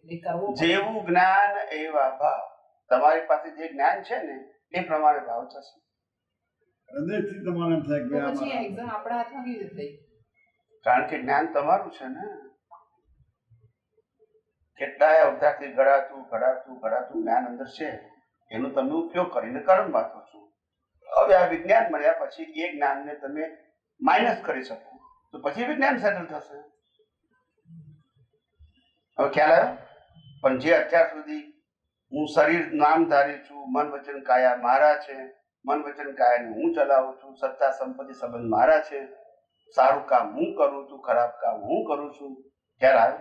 એ કરવો પડે? જેવું જ્ઞાન એવા ભાવ. તમારી પાસે જે જ્ઞાન છે ને એ પ્રમાણે ભાવ થશે. હૃદયથી તમારે એમ થાય કે તો આ પછી મારા- એક્ઝામ આપણા હાથમાં કેવી રીતે થઈ? કારણ કે જ્ઞાન તમારું છે ને. કેટલાય અવતારથી ઘડાતું જ્ઞાન અંદર છે. એનો તમે ઉપયોગ કરીને કર્મ બાંધો છો. હવે આ વિજ્ઞાન મળ્યા પછી એ જ્ઞાનને તમે માઇનસ કરી શકો તો પછી વિજ્ઞાન સેટલ થશે. હવે ખ્યાલ આવ્યો? પણ જે અત્યાર સુધી હું શરીર નામધારી છું, મન વચન કાયા મારા છે, મન વચન કાયાને હું ચલાવું છું, સત્તા સંપત્તિ સંબંધ મારા છે, સારું કામ હું કરું છું, ખરાબ કામ હું કરું છું. ખ્યાલ આવ્યો?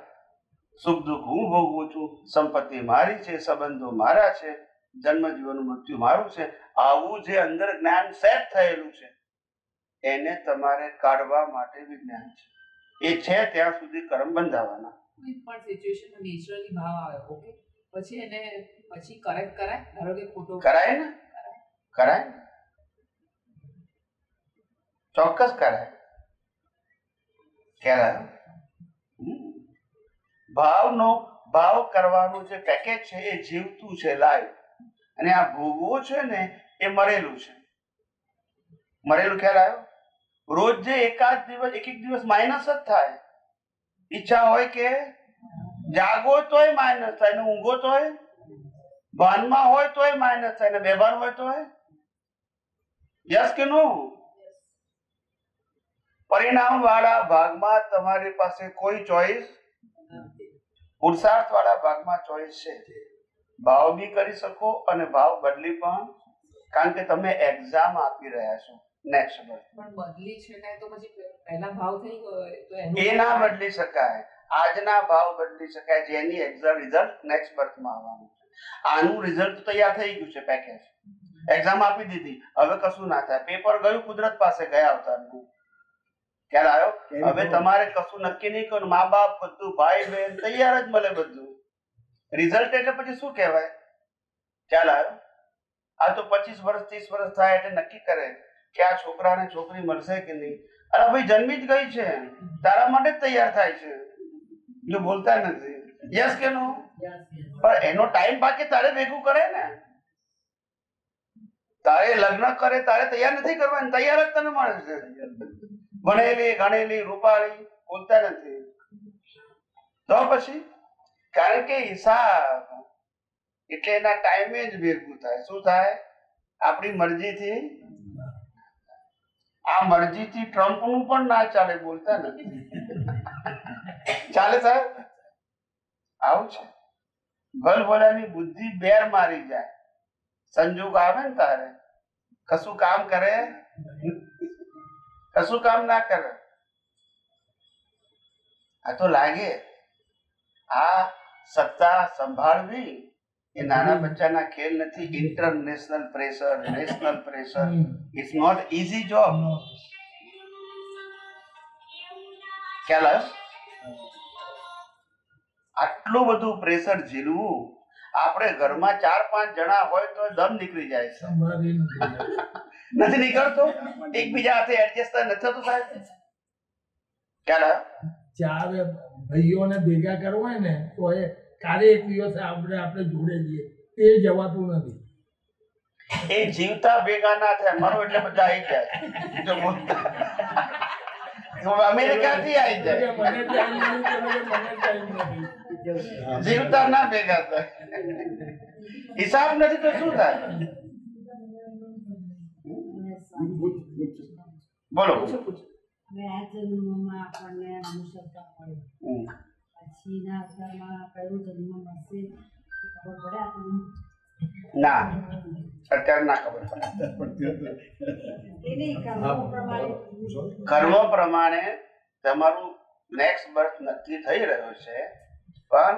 સુખ દુઃખ હું ભોગવું છું, સંપત્તિ મારી છે, સંબંધો મારા છે, જન્મ જીવન મૃત્યુ મારું છે. આવું જે અંદર જ્ઞાન સેટ થયેલું છે એને તમારે કાઢવા માટે વિજ્ઞાન છે. એ છે ત્યાં સુધી કર્મ બંધાવાના. કોઈ પણ સિચ્યુએશનમાં નેચરલી ભાવ આવે, ઓકે, પછી એને પછી કરેક્ટ કરાય. ધારો કે ખોટો કરાય ને? કરાય ને? ચોક્કસ કરાય. ખ્યાલ આવ્યો? ભાવ કરવાનું જે પેકેજ છે એ જીવતું છે, લાઈવ. અને આ ભોગવો છે ને એ મરેલું છે. મરેલું ખ્યાલ આવ્યો? રોજ જે એક એક દિવસ માઇનસ જ થાય ઈચ્છા હોય કે જાગો તોય માઇનસ થાય ને ઊંઘો તોય, ભાનમાં હોય તોય માઇનસ થાય ને બેભાન હોય તોય. યસ કે નો? પરિણામ વાળા ભાગમાં તમારી પાસે કોઈ ચોઈસ, પુરુષાર્થ વાળા ભાગમાં ચોઈસ છે. ભાવ બી કરી શકો અને ભાવ બદલી પણ, કારણ કે તમે એક્ઝામ આપી રહ્યા છો નેક્સ્ટ વર્ષ. પણ બદલી શકાય તો પછી પહેલા ભાવ થઈ ગયો હોય તો એનું એ ના બદલી શકાય. આજના ભાવ બદલી શકાય જેની એક્ઝામ રિઝલ્ટ નેક્સ્ટ બર્થમાં આવવાનું છે. આનું રિઝલ્ટ તૈયાર થઈ ગયું છે, પેકેજ. એક્ઝામ આપી દીધી, હવે કશું ના થાય. પેપર ગયું કુદરત પાસે, ગયા અવતારનું. ખ્યાલ આવ્યો? હવે તમારે કશું નક્કી નહીં કરવું. મા બાપ બધું, ભાઈ બહેન તૈયાર જ મળે બધું. રિઝલ્ટ એટલે પછી શું કહેવાય? ખ્યાલ આવ્યો? આ તો 25 વર્ષ 30 વર્ષ થાય એટલે નક્કી કરે કે આ છોકરાને છોકરી મળશે કે નહીં. અરે ભાઈ જન્મી જ ગઈ છે, તારા માટે જ તૈયાર થાય છે, જો બોલતા નથી. યસ કે નો? પણ એનો ટાઈમ બાકી તારે ભેગું કરે ને. તારે લગ્ન કરે તારે તૈયાર નથી કરવાની, તૈયાર જ તને મળે છે. ભણેલી ગણેલી રૂપાળી બોલતા નથી. તો પછી કારણ કે હિસાબ એટલે એના ટાઈમે જ ભેગું થાય. શું થાય? આપણી મરજીથી. આ મરજીથી ટ્રમ્પનું પણ ના ચાલે, બોલતા નથી. ચાલે સાહેબ? આવું છે. ભલભલાની બુદ્ધિ બેર મારી જાય, સંજોગ આવે ને તારે કશું કામ કરે, કશું કામ ના કરે. આ તો લાગે આ સત્તા સંભાળવી એ નાના બચ્ચાના ખેલ નથી. International pressure, national pressure, it's not easy job. ખ્યાલ આવ્યો? આટલું બધું પ્રેશર ઝીલવું. આપણે ઘરમાં 4-5 જણા હોય તો દમ નીકળી જાય છે. નથી નીકળતો? એકબીજા સાથે એડજસ્ટ નથી થતું સાહેબ? ખ્યાલ આવ્યો? ચાર ભાઈઓને ભેગા કરવા હોય ને તો એ કાલે એક દિવસ આપણે જોડે જઈએ, એ જવાતું નથી. એ જીવતા ભેગા ના થાય. મારો એટલે બધા આવી જાય. જો બોલતા અમેરિકાથી આવી જાય. મને ટાઈમ નથી, મને ટાઈમ નથી. જીવતા ના ભેગા થાય. હિસાબ નથી તો શું થાય? બોલો. હવે આ જન્મમાં આપણને મનુષ્યતા મળી, પછી ના અવતારમાં કયો જન્મ મળશે એ ખબર પડે આપણને? ના, અત્યારે ના ખબર પડે. એ નહીં, કર્મ પ્રમાણે. કર્મ પ્રમાણે તમારું નેક્સ્ટ બર્થ નક્કી થઈ રહ્યો છે. પણ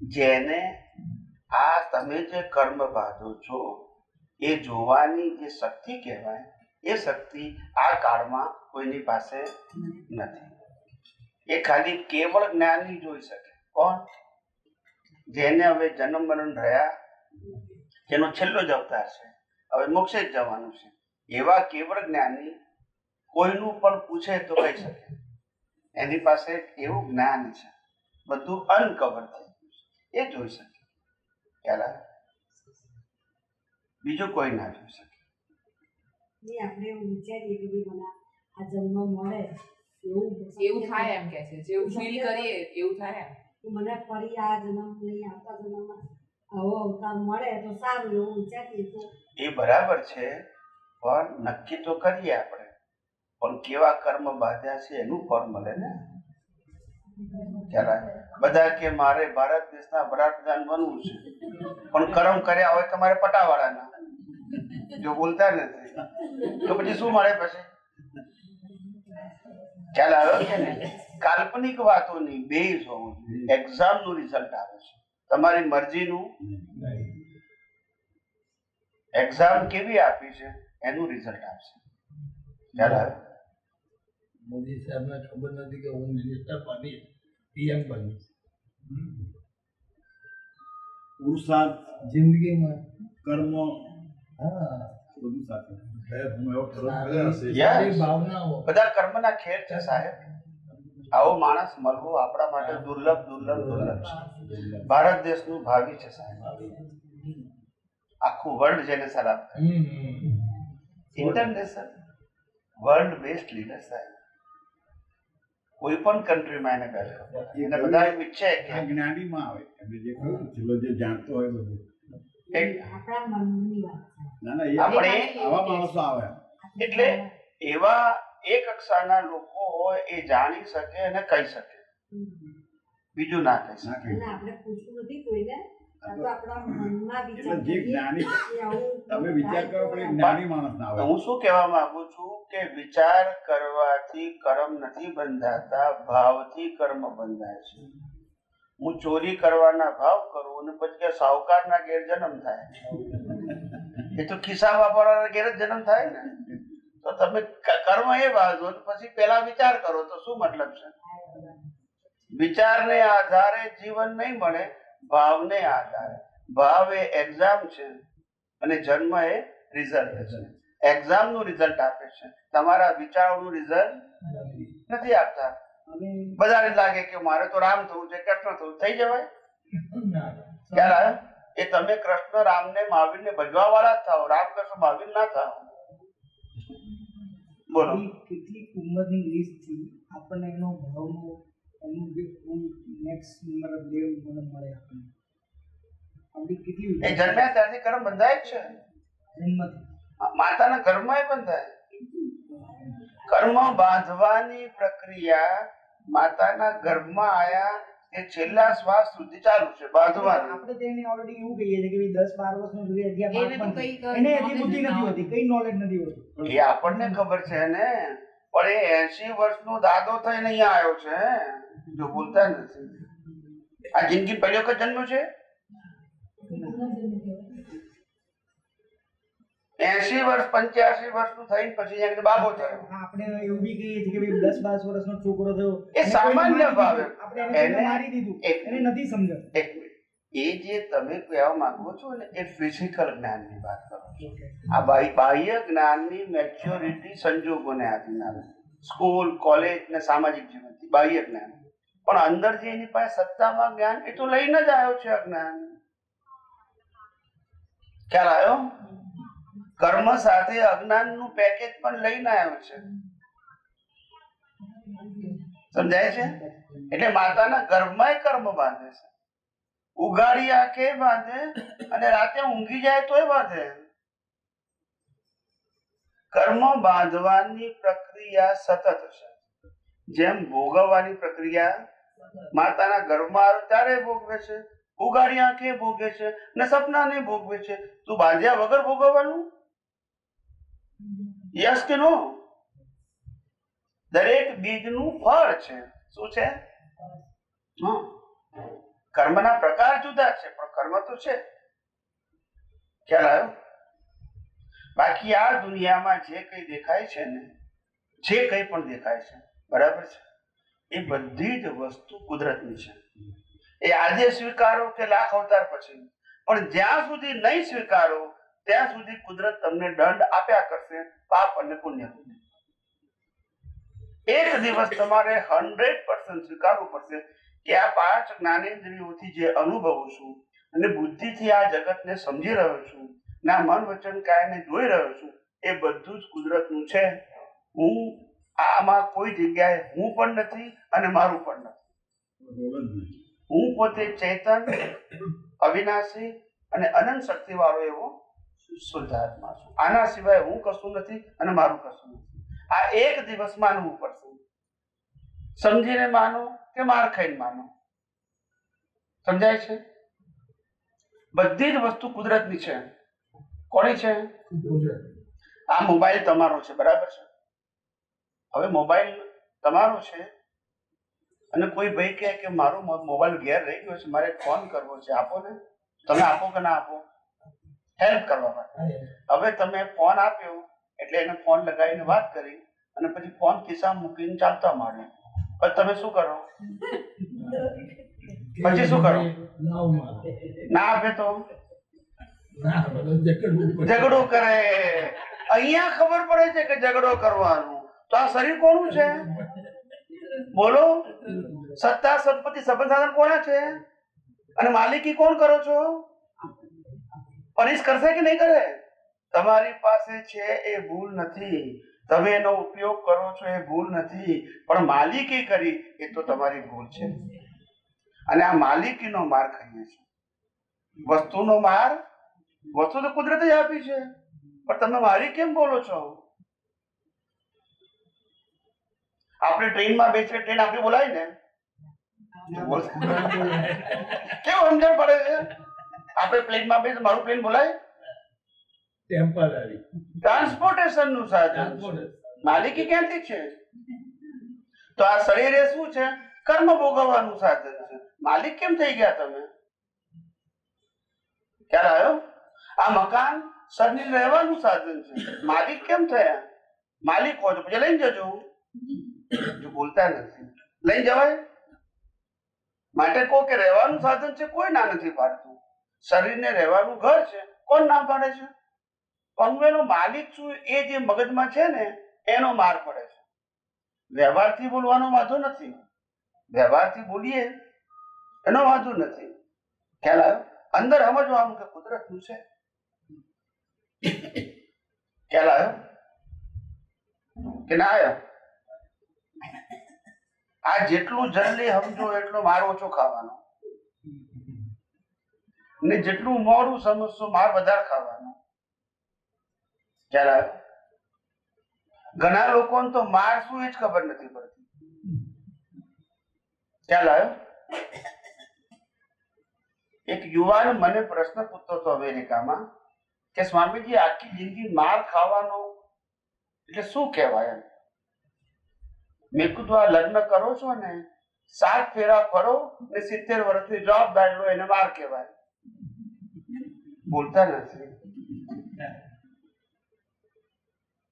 જેને આ તમે જે કર્મ બાંધો છો એ જોવાની જે શક્તિ કહેવાય, એ શક્તિ આ કાળમાં કોઈની પાસે નથી. એ ખાલી કેવળ જ્ઞાની જોઈ શકે. કોણ? જેને હવે જન્મ મરણ રહ્યા, જેનો છેલ્લો જ અવતાર છે, હવે મોક્ષે જ જવાનું છે, એવા કેવળ જ્ઞાની કોઈનું પણ પૂછે તો કહી શકે. એની પાસે એવું જ્ઞાન છે, બધું અનકવર થઈ ગયું છે, એ જોઈ શકે. ખ્યાલ આવે? બીજું કોઈ ના જોઈ શકે. આપણે એવું વિચારીએ કે ભાઈ મને આ જન્મ મળે એવું થાય એમ કે છે, જેવું ફીલ કરીએ એવું થાય એમ. મને ફરી આ જન્મ નહીં, આવતા જન્મમાં આવો અવતાર મળે તો સારું, એવું વિચારીએ તો એ બરાબર છે. પણ નક્કી તો કરીએ આપણે, પણ કેવા કર્મ બાંધ્યા છે એનું ફળ મળે ને. ખ્યાલ આવે? બધા કે મારે ભારત દેશના વડાપ્રધાન બનવું છે, પણ કર્મ કર્યા હોય તમારે પટાવાળાના, જો બોલતા નથી તો પછી શું મળે? પછી ખ્યાલ આવ્યો કે ને? કાલ્પનિક વાતોની બેઝ હોવું જોઈએ. એક્ઝામ નું રિઝલ્ટ આવે છે, તમારી મરજીનું. એક્ઝામ કેવી આપી છે એનું રિઝલ્ટ આવશે. ખ્યાલ આવે? મોદી સાહેબને ખબર નથી કે હું મિનિસ્ટર બની પીએમ બનીશ. પુરુષાર્થ, જિંદગીમાં કર્મ, હા, બધું સાથે. હું એવો ખરો કર્યો હશે. સારી ભાવનાઓ. બધા કર્મના ખેલ છે સાહેબ. આવો માણસ મળવો આપણા માટે દુર્લભ છે. ભારત દેશનું ભાવિ છે સાહેબ. આખું વર્લ્ડ જેને સલામ કરે. ઇન્ટરનેશનલ વર્લ્ડ બેસ્ટ લીડર સાહેબ. કોઈ પણ કન્ટ્રીમાં એને વેલકમ. એને બધા એમ ઈચ્છે આ કે જ્ઞાનીમાં આવે એટલે જે કહ્યું ને, છેલ્લો જે જાણતો હોય બધું. આપણા મનની વાત છે. ના ના, એ આપણે આવા માણસો આવે. એટલે એવા એક કક્ષાના લોકો હોય એ જાણી શકે અને કહી શકે, બીજું ના કહી શકે. ના કહી અને આપણે પૂછવું નથી કોઈને, આ તો આપણા મનમાં વિચાર એટલે જે કરીએ જ્ઞાની કે આવું તમે વિચાર કરો પણ એ થાય તો જ્ઞાની માણસ ના આવે. હું શું કહેવા માંગુ છું કે વિચાર કરવાથી કર્મ નથી બંધાતા, ભાવથી કર્મ બંધાય છે. હું ચોરી કરવાના ભાવ કરું અને પછી કે સાહુકારના ઘેર જન્મ થાય, એ તો ખિસ્સા વાપરવાના ઘેર જ જન્મ થાય ને. તો તમે કર્મ એ બાંધો પછી પેલા વિચાર કરો તો શું મતલબ છે? વિચારને આધારે જીવન નહીં મળે, ભાવને આધારે. ભાવ એ એક્ઝામ છે અને જન્મ એ રિઝલ્ટ છે. એક્ઝામ નું રિઝલ્ટ આપે છે, તમારા વિચારોનું રિઝલ્ટ નથી આપતા. બધાને લાગે કે મારે તો રામ થવું છે, કૃષ્ણ થવું, થઈ જવાય. ખ્યાલ આવ્યો? એ તમે કૃષ્ણ રામને મહાવીરને ભજવા વાળા થાવ, રામ કૃષ્ણ મહાવીર ના થાવ. બોલો. કેટલીક ઉંમરની લિસ્ટથી આપણને એનો ભાવનો એનું જે નેક્સ્ટ મતલબ દેવ મને મળે આપણને આપણી કેટલી એ જન્મ્યા ત્યારથી કર્મ બંધાય જ છે. જન્મથી માતાના ગર્ભમાં બંધાય. કર્મ બાંધવાની પ્રક્રિયા માતાના ગર્ભમાં આયા એ છેલ્લા શ્વાસ સુધી ચાલુ છે, બાંધવાની. આપણે તેને ઓલરેડી એવું કહીએ છીએ કે 10-12 વર્ષનો સુધી અગિયાર એને તો કઈ એને હજી બુદ્ધિ નથી હોતી, કઈ નોલેજ નથી હોતું. એ આપણને ખબર છે ને, પણ એ 80 વર્ષનો દાદો થઈને અહીંયા આવ્યો છે, જો બોલતા નથી. આ જિંદગી પહેલી વખત જન્મ્યો છે. 80 વર્ષ 85 વર્ષનું થઈને પછી એને બાબો થયો. આપણે એવું બી કહીએ છીએ કે ભાઈ 10-12 વર્ષનો છોકરો થયો, એ સામાન્ય ભાવે. આપણે એને મારી દીધું, એને નથી સમજણ. એક મિનિટ, એ જે તમે કહેવા માંગો છો ને એ ફિઝિકલ જ્ઞાનની વાત કરો છો. આ બાહ્ય જ્ઞાનની મેચ્યોરિટી સંજોગોને આધીન આવે, સ્કૂલ, કોલેજ ને સામાજિક જીવનથી બાહ્ય જ્ઞાન. પણ અંદર જે એની પાસે સત્તામાં જ્ઞાન, એ તો લઈને જ આવ્યો છે અજ્ઞાન. ખ્યાલ આવ્યો? કર્મ સાથે અજ્ઞાનનું પેકેજ પણ લઈને આવ્યો છે. સમજાય છે? એટલે માતાના ગર્ભમાં કર્મ બાંધે છે, ઉગાડી આંખે બાંધે અને રાતે ઊંઘી જાય તોય બાંધે. કર્મ બાંધવાની પ્રક્રિયા સતત છે. જેમ ભોગવવાની પ્રક્રિયા માતાના ગર્ભમાં આવે ત્યારે ભોગવે છે, ઉગાડી આંખે ભોગવે છે ને સપનાને ભોગવે છે. તું બાંધ્યા વગર ભોગવવાનું? યસ કે નો? દરેક બીજનું ફળ છે. શું છે? કર્મના પ્રકાર જુદા છે પણ કર્મ તો છે. ખ્યાલ આવ્યો? બાકી આ દુનિયામાં જે કઈ દેખાય છે ને, જે કઈ પણ દેખાય છે, બરાબર છે, એ બધી જ વસ્તુ કુદરતની છે. એ આજે સ્વીકારો કે લાખ અવતાર પછી, પણ જ્યાં સુધી નહીં સ્વીકારો ત્યાં સુધી કુદરત તમને દંડ આપ્યા કરશે, પાપ અને પુણ્ય. એક દિવસ તમારે 100% સ્વીકારવું પડશે કે આ 5 જ્ઞાનેન્દ્રિયોથી જે અનુભવું છું અને બુદ્ધિથી આ જગતને સમજી રહ્યો છું, ના મન વચન કાયને જોઈ રહ્યો છું, એ બધું જ કુદરતનું છે. હું આમાં કોઈ જગ્યાએ હું પણ નથી અને મારું પણ નથી. હું પોતે ચેતન, અવિનાશી અને અનંત શક્તિ વાળો એવો શુદ્ધાત્મા છું. આના સિવાય હું કશું નથી અને મારું કશું નથી. આ એક દિવસ માનવું પડશે. સમજીને માનો કે માર ખાઈને માનો. સમજાય છે? બધી જ વસ્તુ કુદરતની છે. કોની છે? આ મોબાઈલ તમારો છે, બરાબર છે? હવે મોબાઈલ તમારો છે અને કોઈ ભાઈ કહે કે મારો મોબાઈલ ઘેર રહી ગયો છે, મારે ફોન કરવો છે, આપો ને. તમે આપો કે ના આપો? હેલ્પ કરવા માટે. હવે તમે ફોન આપ્યો એટલે એને ફોન લગાવીને વાત કરી અને પછી ફોન ખિસ્સામાં મૂકીને ચાલતા માંડે. પછી તમે શું કરો? પછી શું કરો? ના આપે તો ઝઘડો કરે. અહીંયા ખબર પડે છે કે ઝઘડો કરવાનું. તો આ શરીર કોનું છે? બોલો. સત્તા, સંપત્તિ, સંબંધ સાધન કોના છે? અને માલિકી કોણ કરો છો? પનિશ કરશે કે નહીં કરે? તમારી પાસે છે એ ભૂલ નથી. તમે એનો ઉપયોગ કરો છો એ ભૂલ નથી, પણ માલિકી કરી એ તો તમારી ભૂલ છે. અને આ માલિકીનો માર ખાઈએ છીએ. વસ્તુનો માર, વસ્તુ તો કુદરતે જ આપી છે, પણ તમે મારી કેમ બોલો છો? આપણે ટ્રેનમાં બેસીએ, ટ્રેન આપણે બોલાય ને, કેવું સમજણ પડે છે? આપણે પ્લેનમાં બેસીએ, મારું પ્લેન બોલાય? ટેમ્પરરી ટ્રાન્સપોર્ટેશન નું સાધન છે. માલિકી ક્યાંથી છે? તો આ શરીર એ શું છે? કર્મ ભોગવવાનું સાધન છે. માલિક કેમ થઈ ગયા તમે? ખ્યાલ આવ્યો? આ મકાન શરીર રહેવાનું સાધન છે. માલિક કેમ થયા? માલિક હોય તો પછી લઈને જજો. જો બોલતા નથી, લઈ જવાય? માટે કહો કે રહેવાનું સાધન છે, કોઈ ના નથી પાડતું. શરીરને રહેવાનું ઘર છે, કોણ ના પાડે છે? પણ એનો માલિક શું એ જે મગજમાં છે ને એનો માર પડે છે. વ્યવહારથી બોલવાનો વાંધો નથી, વ્યવહારથી બોલીએ એનો વાંધો નથી. ખ્યાલ આવ્યો? અંદર સમજવાનું કે કુદરત શું છે. ખ્યાલ આવ્યો કે ના આવ્યો? આ જેટલું જલ્દી સમજો એટલો માર ઓછો ખાવાનો, ને જેટલું મોડું સમજશો માર વધારે ખાવાનો. ખ્યાલ આવ્યો? ઘણા લોકોને તો માર શું એ જ ખબર નથી પડતી. ખ્યાલ આવ્યો? એક યુવાન મને પ્રશ્ન પૂછતો હતો અમેરિકામાં કે સ્વામીજી આખી જિંદગી માર ખાવાનો એટલે શું કહેવાય? મેં કીધું આ લગ્ન કરો છો ને, 7 ફેરા ફરો ને 70 વર્ષની જવાબદારી લો, એને માર કહેવાય. બોલતા નથી.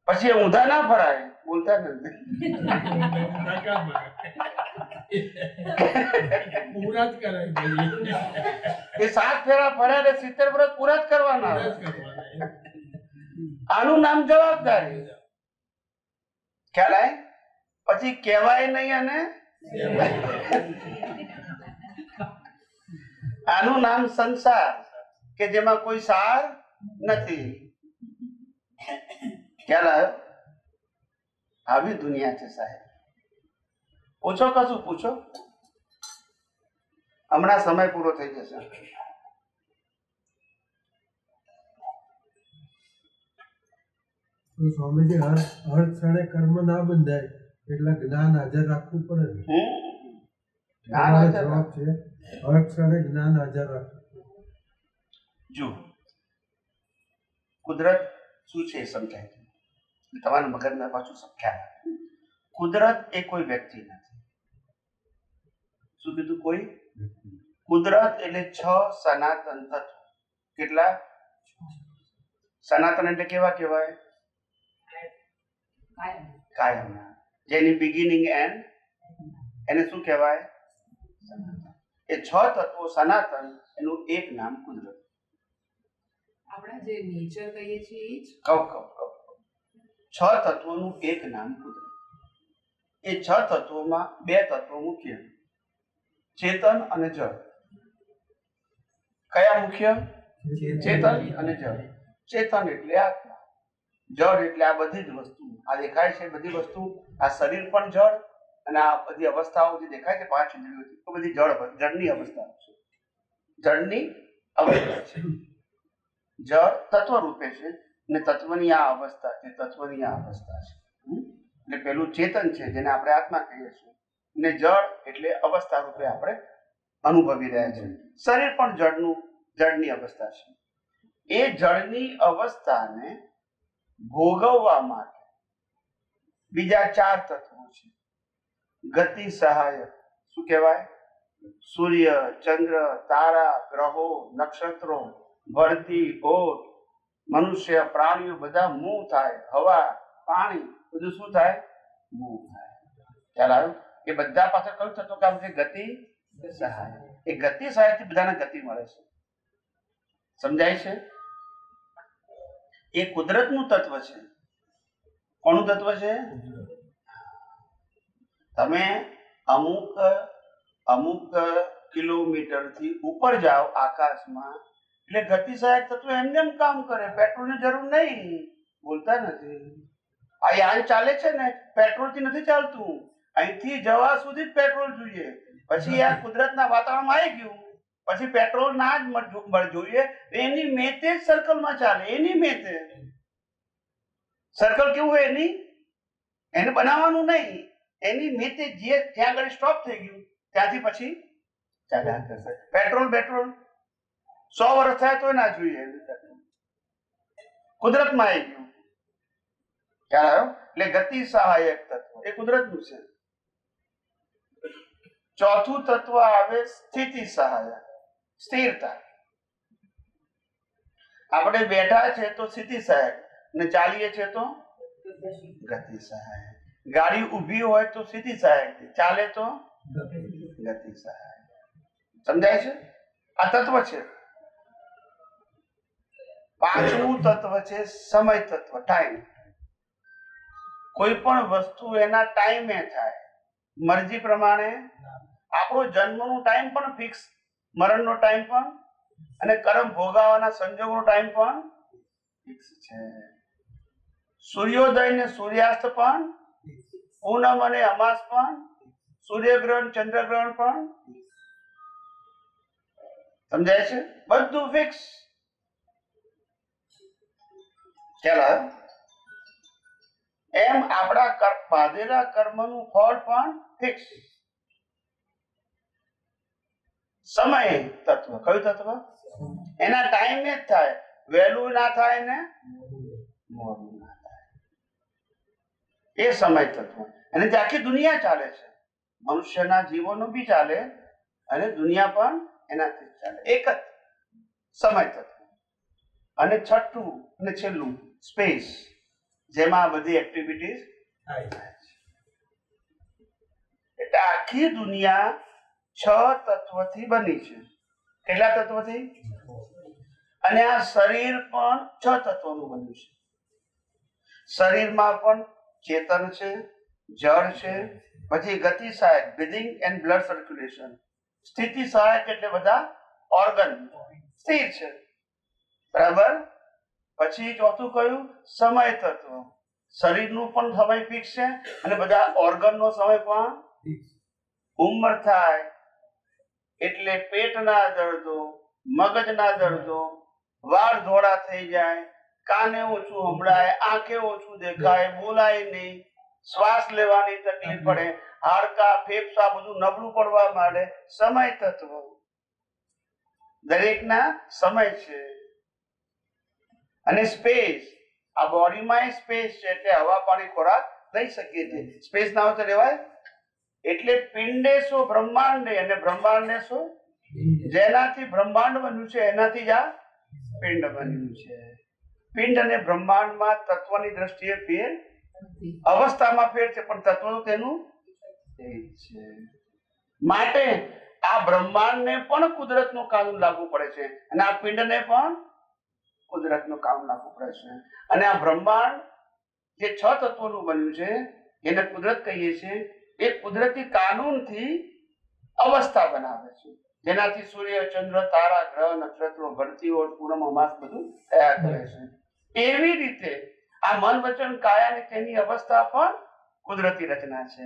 પછી એ ઊંધા ના ફરાય, બોલતા નથી. પૂરા જ કરાય. એ 7 ફેરા ફર્યા ને 70 વર્ષ પૂરા જ કરવાના. આનું નામ જવાબદારી. ખ્યાલ આવે? પછી કહેવાય નહીં અને આનું નામ સંસાર કે જેમાં કોઈ સાર નથી. ખ્યાલ આવ્યો? આવી દુનિયા છે સાહેબ. પૂછો કશું પૂછો, હમણાં સમય પૂરો થઈ જશે. તો સ્વામીજી હર ક્ષણે કર્મ ના બંધાય એટલે જ્ઞાન હાજર રાખવું પડે ને. તમારો જવાબ છે હર ક્ષણે જ્ઞાન હાજર રાખવું. જો કુદરત શું છે એ સમજાય છે. તમારા મગજમાં પાછું સમજાય. કુદરત એ કોઈ વ્યક્તિ નથી. શું કીધું? કોઈ. કુદરત એટલે 6 સનાતન તત્વ. કેટલા? સનાતન એટલે કેવા કહેવાય? કાયમના. જેની બિગિનિંગ એન્ડ, એને શું કહેવાય? એ 6 તત્વો સનાતન, એનું એક નામ કુદરત. આપણા જે નેચર કહીએ છીએ એ જ. કહું 6 તત્વોનું એક નામ કુદરત. એ 6 તત્વોમાં 2 તત્વો મુખ્ય, ચેતન અને જળ. કયા મુખ્ય? ચેતન અને જળ. ચેતન એટલે આત્મા, જળ એટલે આ બધી જ વસ્તુ. આ દેખાય છે બધી વસ્તુ, આ શરીર પણ જળ, અને આ બધી અવસ્થાઓ જે દેખાય છે 5 ઇન્દ્રિયોથી, તો બધી જળની અવસ્થાઓ છે. જળની અવસ્થા છે. જળ તત્વ રૂપે છે ને તત્વની આ અવસ્થા છે, તત્વની આ અવસ્થા છે. એટલે પેલું ચેતન છે જેને આપણે આત્મા કહીએ છીએ, ને જળ એટલે અવસ્થા રૂપે આપણે અનુભવી રહ્યા છીએ. શરીર પણ જળની અવસ્થા છે. એ જળની અવસ્થાને ભોગવવા માટે બીજા 4 તત્વો છે. ગતિ સહાયક. શું કહેવાય? સૂર્ય, ચંદ્ર, તારા, ગ્રહો, નક્ષત્રો, ભરતી, ઓટ, મનુષ્ય, પ્રાણીઓ બધા મૂવ થાય. હવા, પાણી બધું શું થાય? મૂવ થાય. ખ્યાલ આવ્યો? એ બધા પાછળ કયું થતું કામ છે? ગતિ સહાય. એ ગતિ સહાયથી બધાને ગતિ મળે છે. સમજાય છે? એ કુદરતનું તત્વ છે. કોનું તત્વ છે? તમે અમુક કિલોમીટરથી ઉપર જાઓ આકાશમાં એટલે ગતિ સહાયક તત્વ એમને એમ કામ કરે, પેટ્રોલની જરૂર નહીં. બોલતા નથી. આ યાન ચાલે છે ને પેટ્રોલથી નથી ચાલતું, અહીંથી જવા સુધી જ પેટ્રોલ જોઈએ. પછી આ કુદરતના વાતાવરણમાં આવી ગયું, પછી પેટ્રોલ ના જ જોઈએ, એની મેતે જ સર્કલમાં ચાલે. એની મેતે સર્કલ કેવું હોય, એને બનાવવાનું નહીં, એની મેતે જે જ્યાં આગળ સ્ટોપ થઈ ગયું ત્યાંથી પછી ચાલ્યા કરશે. પેટ્રોલ 100 વર્ષ થાય તો ના જોઈએ, કુદરતમાં આવી ગયું. ખ્યાલ આવ્યો? એટલે ગતિ સહાયક તત્વ એ કુદરતનું છે. ચોથું તત્વ આવે સ્થિતિ સહાયક, સ્થિરતા. આપણે બેઠા છે તો સ્થિતિ સહાયક, ને ચાલીએ છે તો ગતિ સહાયક. ગાડી ઊભી હોય તો સ્થિતિ સહાયક, ચાલે તો ગતિ સહાયક. સમજાય છે? આ તત્વ છે. પાંચમું તત્વ છે સમય તત્વ, ટાઈમ. કોઈ પણ વસ્તુ એના ટાઈમે થાય, મરજી પ્રમાણે. આપણો જન્મનો ટાઈમ પણ ફિક્સ, મરણનો ટાઈમ પણ, અને કર્મ ભોગવવાના સંજોગોનો ટાઈમ પણ ફિક્સ છે. સૂર્યોદય ને સૂર્યાસ્ત પણ, પૂનમ અને અમાસ પણ, સૂર્યગ્રહણ ચંદ્રગ્રહણ પણ. સમજાય છે? બધું ફિક્સ. ખ્યાલ આવ્યો? એમ આપણા બાંધેલા કર્મનું ફળ પણ ફિક્સ. સમય તત્વ કયું તત્વ? એના ટાઈમે જ થાય, વહેલું ના થાય ને મોડું ના થાય. એ સમય તત્વ. અને તે આખી દુનિયા ચાલે છે, મનુષ્યના જીવનો બી ચાલે અને દુનિયા પણ એનાથી જ ચાલે. એક જ સમય તત્વ. અને છઠ્ઠું અને છેલ્લું સ્પેસ, જેમાં બધી એક્ટિવિટીઝ થાય છે. એટલે આખી દુનિયા 6 તત્વથી બની છે. કેટલા તત્વથી? અને આ શરીર પણ 6 તત્વનું બન્યું છે. શરીરમાં પણ ચેતન છે, જળ છે, પછી ગતિ સહાયક બ્રીથિંગ એન્ડ બ્લડ સર્ક્યુલેશન, સ્થિતિ સહાયક એટલે બધા ઓર્ગન સ્થિર છે, બરાબર. પછી ચોથું કયું? સમય તત્વ. શરીરનું પણ સમય ફિક્સ છે અને બધા ઓર્ગનનો સમય પણ. ઉંમર થાય એટલે પેટના દર્દો, મગજના દર્દો, વાળ ધોળા થઈ જાય, કાને ઓછું સંભળાય, આંખે ઓછું દેખાય, બોલાય નહીં, શ્વાસ લેવાની તકલીફ પડે, હાડકા ફેફસા બધું નબળું પડવા માંડે. સમય તત્વ દરેકના સમય છે. અને સ્પેસ, આ બોડીમાં સ્પેસ છે એટલે હવા પાણી ખોરાક લઈ શકીએ છીએ. સ્પેસ ના હોય તો રહેવાય? એટલે પિંડે શું બ્રહ્માંડે, અને બ્રહ્માંડે શું? જેનાથી બ્રહ્માંડ બન્યું છે એનાથી જ આ પિંડ બન્યું છે. પિંડ અને બ્રહ્માંડમાં તત્વની દ્રષ્ટિએ ફેર, અવસ્થામાં ફેર છે, પણ તત્વ તો તેનું એક છે. માટે આ બ્રહ્માંડને પણ કુદરતનું કાનૂન લાગુ પડે છે અને આ પિંડને પણ કુદરતનું કામ લાગુ પડે છે. અને આ બ્રહ્માંડ જે 6 તત્વોનું બન્યું છે એને કુદરત કહીએ છીએ. એ કુદરતી કાનૂનથી અવસ્થા બનાવે છે, જેનાથી સૂર્ય, ચંદ્ર, તારા, ગ્રહ, નક્ષત્રો, ભરતીઓ, પૂનમ, અમાસ બધું તૈયાર કરે છે. એવી રીતે આ મન, વચન, કાયાની તેની અવસ્થા પણ કુદરતી રચના છે.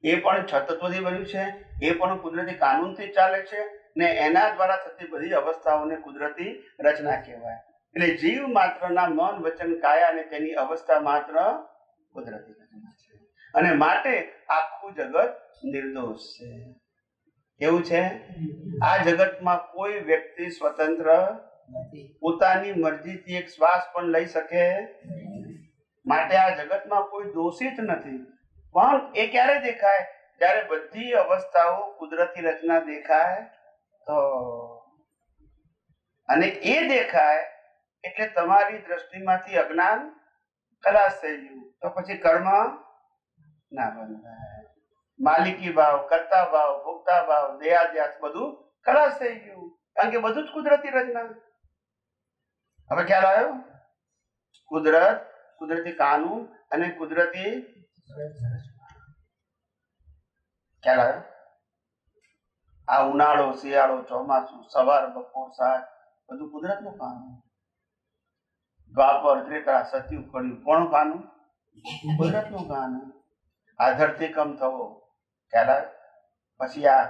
એ પણ 6 તત્વોથી બન્યું છે, એ પણ કુદરતી કાનૂનથી ચાલે છે ને એના દ્વારા થતી બધી અવસ્થાઓને કુદરતી રચના કહેવાય. એટલે જીવ માત્રના મન, વચન, કાયા અને તેની અવસ્થા માત્ર કુદરતી રચના છે. અને માટે આખું જગત નિર્દોષ છે. કેવું છે? આ જગતમાં કોઈ વ્યક્તિ સ્વતંત્ર પોતાની મરજીથી એક શ્વાસ પણ લઈ શકે. માટે આ જગતમાં કોઈ દોષિત નથી. પણ એ ક્યારે દેખાય? જ્યારે બધી અવસ્થાઓ કુદરતી રચના દેખાય તો. અને એ દેખાય એટલે તમારી દ્રષ્ટિમાંથી અજ્ઞાન ખલાસ થઈ ગયું, તો પછી કર્મ ના બંધાય. માલિકી ભાવ, કર્તા ભાવ, ભોગતા ભાવ, દેહાધ્યાસ બધું ખલાસ થઈ ગયું, કારણ કે બધું જ કુદરતી રચના. હવે ખ્યાલ આવ્યો? કુદરત, કુદરતી કાનૂન અને કુદરતી ખ્યાલ આવ્યો? આ ઉનાળો, શિયાળો, ચોમાસું, સવાર, બપોર, સાંજ બધું કુદરતનું કામ. દ્વાપર ત્રેતા સતયુગ કળિયુગ કોણ ગાનું? કુદરતનું ગાનું. આ ધરતીકંપ થવો ખ્યાલ આવે? પછી આ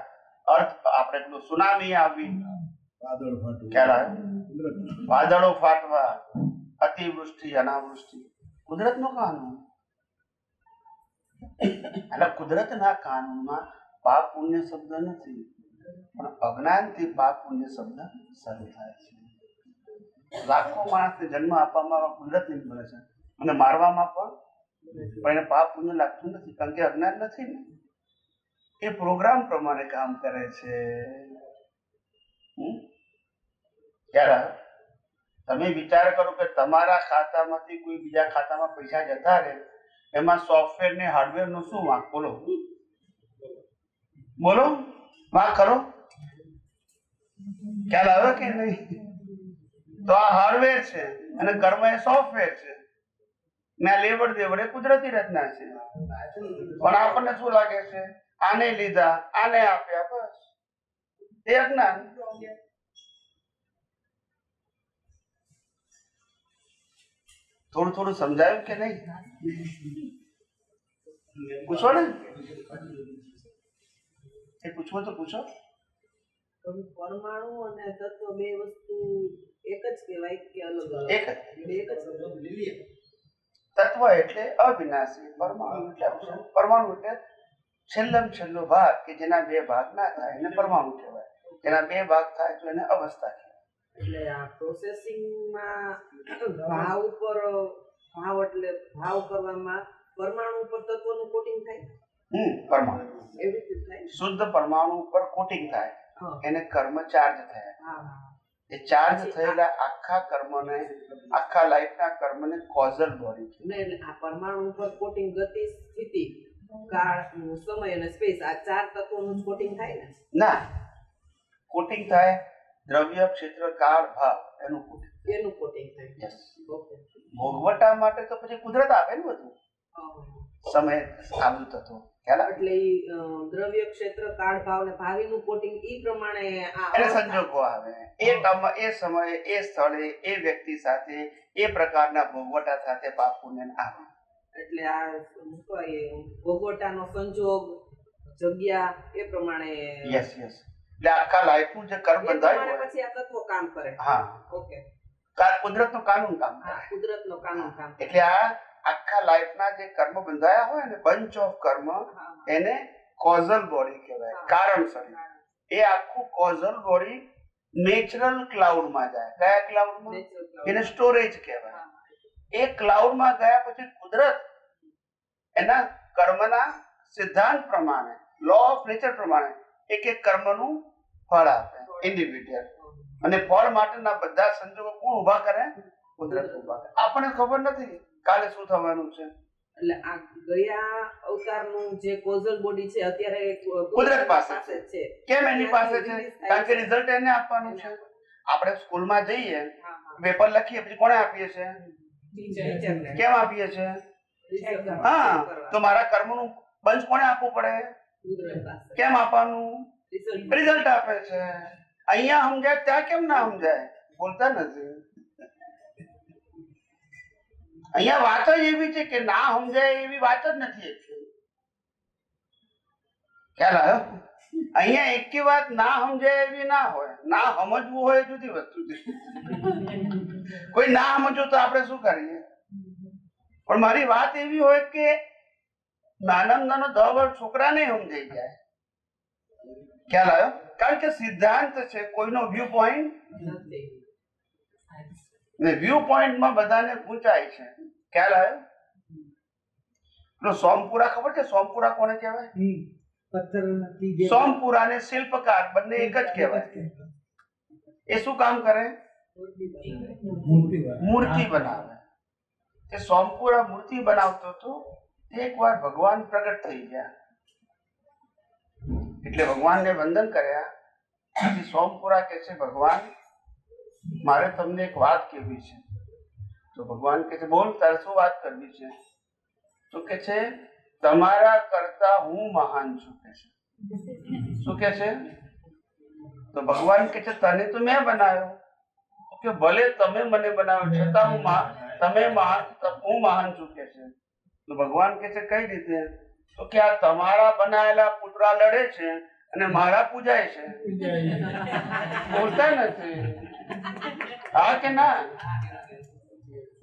અર્થ આપણે પેલું સુનામી આવી વાદળ ફાટવું, ખ્યાલ આવે? કુદરત. વાદળો ફાટવા, અતિવૃષ્ટિ અનાવૃષ્ટિ કુદરતનું કાનૂન. એટલે કુદરતના કાનૂનમાં પાપ પુણ્ય શબ્દ નથી, પણ અજ્ઞાનથી પાપ પુણ્ય શબ્દ શરૂ થાય છે. લાખો માણસને જન્મ આપવામાં કુદરતની મળે છે અને મારવામાં પણ એને પાપ પુણ્ય લાગતું નથી, કારણ કે અજ્ઞાન નથી ને. એ પ્રોગ્રામ પ્રમાણે કામ કરે છે. ત્યારે તમે વિચાર કરો કે તમારા ખાતામાંથી કોઈ બીજા ખાતામાં પૈસા જતા રહે, એમાં સોફ્ટવેર ને હાર્ડવેર નો શું વાંક? બોલો બોલો, વાંક કરો. ખ્યાલ આવે કે નહીં? તો આ હાર્ડવેર છે અને કર્મ એ સોફ્ટવેર છે. ને લેવડ દેવડ એ કુદરતી રચના છે. પણ આપણને શું લાગે છે? આને લીધા, આને આપ્યા, બસ એ અજ્ઞાન. થોડું થોડું સમજાયું કે નહીં? પૂછો ને, એ પૂછવું તો પૂછો. પરમાણુ અને તત્વ બે વસ્તુ એક જ કહેવાય કે અલગ અલગ? એક જ. એક જ. તત્વ એટલે અવિનાશી, પરમાણુ એટલે અક્ષર. પરમાણુ એટલે છેલ્લમ છેલ્લો ભાગ કે જેના બે ભાગ ના થાય એને પરમાણુ કહેવાય. જેના બે ભાગ થાય તો એને અવસ્થા કહેવાય. એટલે આ પ્રોસેસિંગમાં ભાવ ઉપર ભાવ એટલે ભાવ કરવામાં પરમાણુ ઉપર તત્વનું કોટિંગ થાય? પરમાણુ એવી રીતે થાય? શુદ્ધ પરમાણુ ઉપર કોટિંગ થાય હા. એને કર્મ ચાર્જ થયા. હા. એ ચાર્જ થયેલા આખા કર્મને, આખા લાઈફના કર્મને કોઝલ બોડી છે. ને આ પરમાણુ ઉપર કોટિંગ ગતિ, સ્થિતિ, કાળ, સમય અને સ્પેસ આ ચાર તત્વોનું કોટિંગ થાય ને? ના, કોટિંગ થાય દ્રવ્ય, ક્ષેત્ર, કાળ, ભાવ એનું કોટિંગ. એનું કોટિંગ થાય. યસ. ઓકે. ભોગવટા માટે તો પછી કુદરત આપે ને બધું. સમય આવું થતો ખ્યાલ આવે? એટલે દ્રવ્ય, ક્ષેત્ર, કાળ, ભાવ ને ભાવિનું કોટિંગ ઈ પ્રમાણે એટલે સંજોગો આવે. એ સમયે, એ સ્થળે, એ વ્યક્તિ સાથે, એ પ્રકારના ભોગવટા સાથે પાપ પુણ્ય આવે. એટલે આ શું કહેવાય, ભોગવટાનો સંજોગ, જગ્યા એ પ્રમાણે. Yes yes. એટલે આખા લાઈફનું જે કર્મ એ બંધાયું પ્રમાણે હોય, પછી આ તત્વો કામ કરે. હા, ઓકે. કુદરતનું કાનૂન કામ કરે. હા, કુદરતનો કાનૂન કામ કરે. એટલે આ આખા લાઈફના જે કર્મ બંધાયા હોય ને, બંચ ઓફ કર્મ, એને કોઝલ બોડી કહેવાય, કારણ શરીર. એ આખું કોઝલ બોડી નેચરલ ક્લાઉડમાં જાય. કયા ક્લાઉડમાં? એને સ્ટોરેજ કહેવાય. એ ક્લાઉડમાં ગયા પછી કુદરત એના કર્મના સિદ્ધાંત પ્રમાણે, લો ઓફ નેચર પ્રમાણે એક એક કર્મનું ફળ આપે ઇન્ડિવિડ્યુઅલ. અને ફળ માટેના બધા સંજોગો કોણ ઉભા કરે? કુદરત ઉભા કરે. આપણને ખબર નથી કાલે શું થવાનું છે. એટલે આ ગયા અવતારનું જે કોઝલ બોડી છે અત્યારે કુદરત પાસે છે. કેમ એની પાસે છે? કારણ કે રિઝલ્ટ એને આપવાનું છે. આપણે સ્કૂલમાં જઈએ, પેપર લખીએ, પછી કોને આપીએ છીએ? ટીચરને. કેમ આપીએ છીએ? હા, તો મારા કર્મનું બંચ કોને આપવું પડે? કુદરત પાસે. કેમ આપવાનું? રિઝલ્ટ આપે છે. અહીંયા સમજાય, ત્યાં કેમ ના સમજાય? બોલતા નથી. અહીંયા વાત જ એવી છે કે ના સમજાય એવી વાત જ નથી. ખ્યાલ આવ્યો? અહીંયા એકી વાત ના સમજાય એવી ના હોય. ના સમજવું હોય જુદી વસ્તુ છે. કોઈ ના સમજો તો આપણે શું કરીએ? પણ મારી વાત એવી હોય કે નાનામાં નાનો 10 વર્ષ છોકરાને સમજાઈ જાય. ખ્યાલ આવ્યો? કારણ કે સિદ્ધાંત છે, કોઈનો વ્યૂ પોઈન્ટ નથી. ને વ્યૂ પોઈન્ટમાં બધાને ઊંચાઈ છે. ખ્યાલ આવ્યો? સોમપુરા ખબર છે? સોમપુરા કોને કહેવાય? પથ્થરથી જે સોમપુરા ને શિલ્પકાર બંને એક જ કહેવાય. એ શું કામ કરે? મૂર્તિ બનાવે. એ સોમપુરા મૂર્તિ બનાવતો હતો. એકવાર ભગવાન પ્રગટ થઈ ગયા એટલે ભગવાનને વંદન કર્યા. પછી સોમપુરા કહે છે, ભગવાન મારે તમને એક વાત કહેવી છે. તો ભગવાન કહે છે, બોલ, તારે શું વાત કરવી છે? તો કે છે, તમારા કરતા હું મહાન છું. કે છે શું કે છે? તો ભગવાન કહે છે, તને તો મેં બનાવ્યો. કે ભલે તમે મને બનાવો છતાં હું મહાન છું કે છે. તો ભગવાન કે છે કઈ રીતે? તો કે આ તમારા બનાવેલા પુતળા લડે છે અને મારા પૂજાય છે. બોલતા નથી. હા કે ના?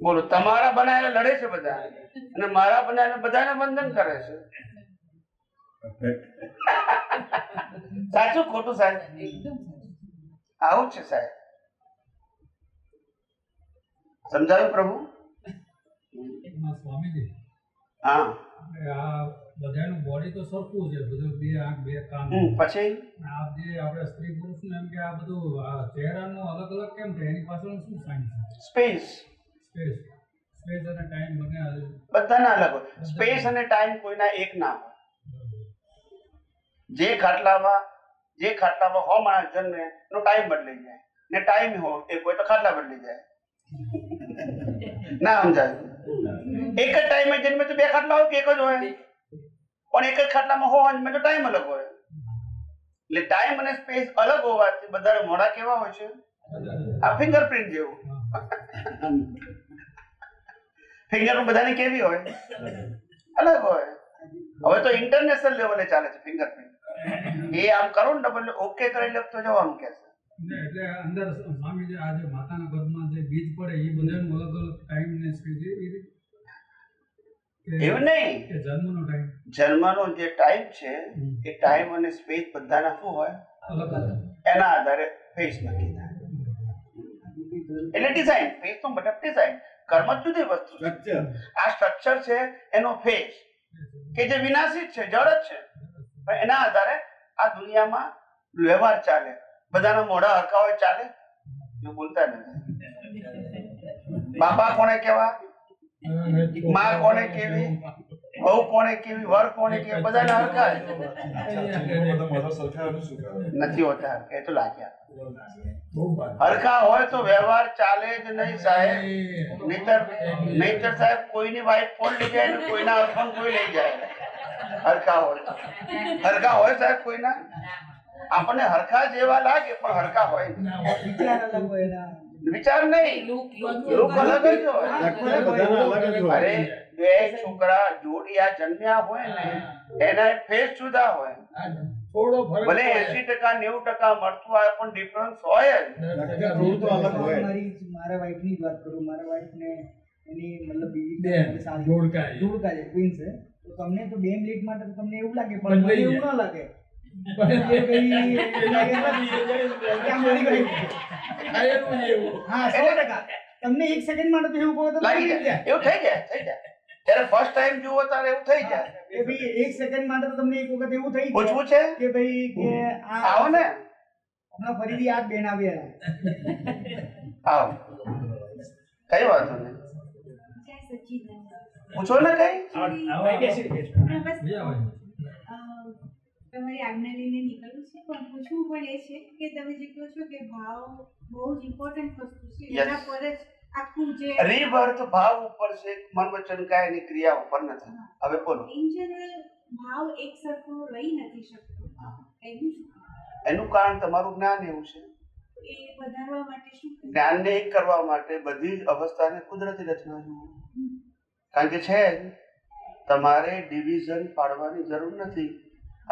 બોલો. તમારા બનાવેલા લડે છે બધા અને મારા બનાવેલા બધાને વંદન કરે છે. સાચું ખોટું સાહેબ? આવું છે સાહેબ. સમજાયું પ્રભુ? સ્વામીજી, હા. આ બધાનું બોડી તો સરખું છે, બધું બે આંખ બે કાન. પછી આ જે આપણે સ્ત્રી પુરુષ એમ કે આ બધું આ ચહેરાનું અલગ અલગ કેમ છે? એની પાછળનું શું સાયન્સ છે? સ્પેસ સ્પેસ અને ટાઈમ બંને બધાના અલગ હોય. સ્પેસ અને ટાઈમ કોઈના એક ના હોય. જે ખાટલામાં 100 માણસ જન્મે એનો ટાઈમ બદલાઈ જાય ને ટાઈમ હોય એક હોય તો ખાટલા બદલી જાય. ના સમજાય? એક જ ટાઈમે જન્મે તો 2 ખાટલા હોય કે એક જ હોય? પણ એક જ ખાટલામાં જન્મે તો ટાઈમ અલગ હોય. એટલે ટાઈમ અને સ્પેસ અલગ હોવાથી બધા મોઢા કેવા હોય છે? આ ફિંગરપ્રિન્ટ જેવું. ફિંગરપ્રિન્ટ બધાની કેવી હોય? અલગ હોય. હવે તો ઇન્ટરનેશનલ લેવલે ચાલે છે ફિંગરપ્રિન્ટ. એ આમ કરો ને ડબલ ઓકે કરી લે તો જવાનું કે છે. એટલે અંદર સ્વામીજી આ જે માતાના ગર્ભમાં જે બીજ પડે એ બધાનું અલગ અલગ ટાઈમ ને સ્પેસ એવું નહીં. જન્મનો જે ટાઈમ છે એ ટાઈમ અને સ્પેસ બધાના શું હોય? અલગ અલગ. એના આધારે ફેસ નક્કી થાય. એટલે ડિઝાઇન. ફેસ તો મતલબ ડિઝાઇન. કર્મ જુદી વસ્તુ છે. આ સ્ટ્રક્ચર છે એનો ફેસ કે જે વિનાશી છે, જળ જ છે. પણ એના આધારે આ દુનિયામાં વ્યવહાર ચાલે. બધાના મોઢા હરખા હોય ચાલે? એ બોલતા નથી. બાપા કોને કેવા? માં કોને કેવી? બહુ કોને કેવી? વર કોને કેવી? બધાના હરખા નથી હોતા. એ તો લાગ્યા. હરખા હોય તો વ્યવહાર ચાલે જ નહીં સાહેબ. નહીતર સાહેબ કોઈની વાઈફ ફોન લઈ જાય ને કોઈના હસબન્ડ કોઈ લઈ જાય. હરખા હોય સાહેબ કોઈના. આપણને હરખા જેવા લાગે પણ હરખા હોય વિચાર નહીં. લુક અલગ જ હોય. અરે 2 છોકરા જોડિયા જન્મ્યા હોય ને એના ફેસ જુદા હોય. ભલે 80% 90% મળતું હોય પણ ડિફરન્સ હોય જ. મારા વાઈફની જ વાત કરું. મારા વાઈફને એની મતલબ જોડકા છે, ટ્વિન્સ છે. તો તમને તો 2 મિનિટ માટે તો તમને એવું લાગે પણ મને એવું ના લાગે. હા 100%. તમને 1 સેકન્ડ માટે તો એવું કહો તો લાગી જાય. એવું થઈ જાય. ત્યારે ફર્સ્ટ ટાઈમ જુઓ ત્યારે એવું થઈ જાય કે ભાઈ 1 સેકન્ડ માટે તો તમને એક વખત એવું થઈ પૂછવું છે કે ભાઈ કે આવો ને હમણાં ફરીથી આ બેન આવ્યા. આવો કઈ વાત નહીં. પૂછો ને કઈ. તમારી આજ્ઞા લઈને નીકળવું છે પણ પૂછવું પણ એ છે કે તમે જે કહો છો કે ભાવ બહુ જ ઇમ્પોર્ટન્ટ વસ્તુ છે. એના પર જ આખું જે રીબર્થ ભાવ ઉપર છે, મન વચન કાયની ક્રિયા ઉપર નથી. હવે બોલો. ઇન જનરલ ભાવ એક સરખો રહી નથી શકતો. એનું કારણ તમારું જ્ઞાન એવું છે. એ વધારવા માટે શું જ્ઞાનને એક કરવા માટે બધી જ અવસ્થાને કુદરતી રચના જુઓ. કારણ કે છે તમારે ડિવિઝન પાડવાની જરૂર નથી.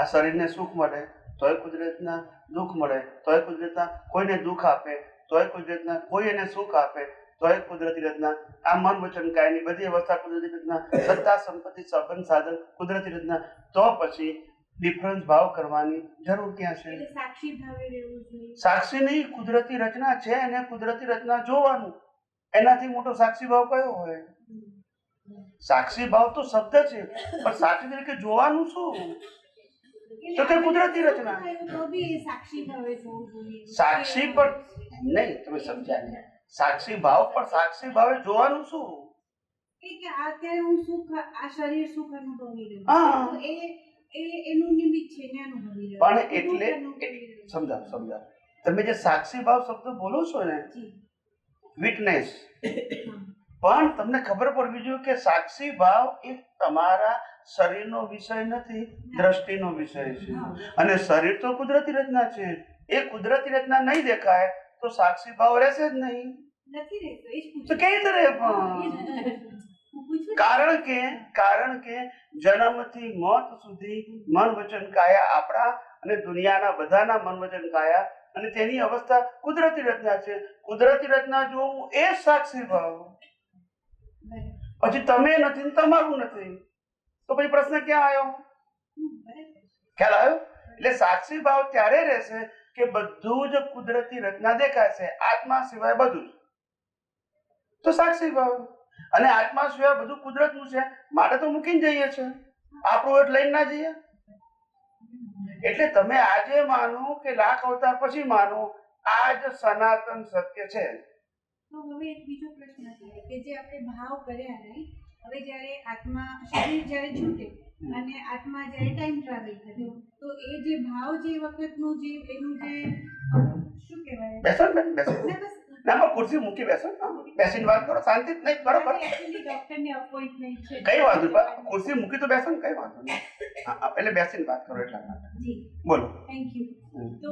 આ શરીરને સુખ મળે તોય કુદરતના દુઃખ મળે, તોય કુદરતના કોઈને દુઃખ આપે તોય કુદરતના કોઈ એને સુખ આપે તોય કુદરતી રચના. આ મન વચન કાયની બધી અવસ્થા કુદરતી રચના. સત્તા સંપત્તિ સંબંધ સાધન કુદરતી રચના. તો પછી ડિફરન્સ ભાવ કરવાની જરૂર ક્યાં છે? સાક્ષી ભાવે રહેવું જોઈએ. સાક્ષી નહીં, કુદરતી રચના છે અને કુદરતી રચના જોવાનું. એનાથી મોટો સાક્ષી ભાવ કયો હોય? સાક્ષી ભાવ તો શબ્દ છે પણ સાક્ષી તરીકે જોવાનું શું? તો કે કુદરતી રચના. સાક્ષી પણ નહીં, તમે સમજ્યા નહીં. સાક્ષી ભાવ પણ સાક્ષી ભાવે જોવાનું શું? અત્યારે હું સુખ આ શરીર સુખ અનુભવી રહ્યું એ એનું નિમિત્ત છે ને અનુભવી રહ્યું. પણ એટલે સમજાવ. તમે જે સાક્ષી ભાવ શબ્દ બોલો છો ને, વિટનેસ, પણ તમને ખબર પડવી જોઈએ કે સાક્ષી ભાવ એ તમારા શરીરનો વિષય નથી, દ્રષ્ટિનો વિષય છે. અને શરીર તો કુદરતી રચના છે. એ કુદરતી રચના નહીં દેખાય તો સાક્ષી ભાવ રહેશે જ નહીં. નથી રહેતો એ જ તો પૂછું કેવી રીતે રહે પણ? હું પૂછું છું. કારણ કે જન્મથી મોત સુધી મન વચન કાયા આપણા અને દુનિયાના બધાના મન વચન કાયા અને તેની અવસ્થા કુદરતી રચના છે. કુદરતી રચના જોવું એ જ સાક્ષી ભાવ. પછી તમે નથી ને તમારું નથી તો પછી પ્રશ્ન ક્યાં આવ્યો? ખ્યાલ આવ્યો? એટલે સાક્ષી ભાવ ત્યારે રહેશે કે બધું જ કુદરતી રચના દેખાશે, આત્મા સિવાય બધું જ. તો સાક્ષી ભાવ. અને આત્મા સિવાય બધું કુદરતનું છે માટે તો મૂકીને જઈએ છે, આપણું એટલે લઈને ના જઈએ. એટલે તમે આજે માનો કે લાખ અવતાર પછી માનો, આ જ સનાતન સત્ય છે. તો હવે એક બીજો પ્રશ્ન છે કે જે આપણે ભાવ કર્યા નહીં, હવે જ્યારે આત્મા શરીર જ્યારે છૂટે અને આત્મા જ્યારે ટાઈમ ટ્રાવેલ કરે તો એ જે ભાવ જે વખતનું જે એનું જે શું કહેવાય બેસો ને બેન, બેસો. ના બસ ના પણ ખુરશી મૂકી બેસો ને, બેસીને વાત કરો, શાંતિ જ નહીં. બરોબર, એકચ્યુઅલી ડોક્ટરની અપોઇન્ટમેન્ટ છે. કઈ વાંધો નહીં, ખુરશી મૂકી તો બેસો ને, કઈ વાંધો નહીં. એટલે બેસીને વાત કરો એટલા માટે. જી બોલો. Thank you. તો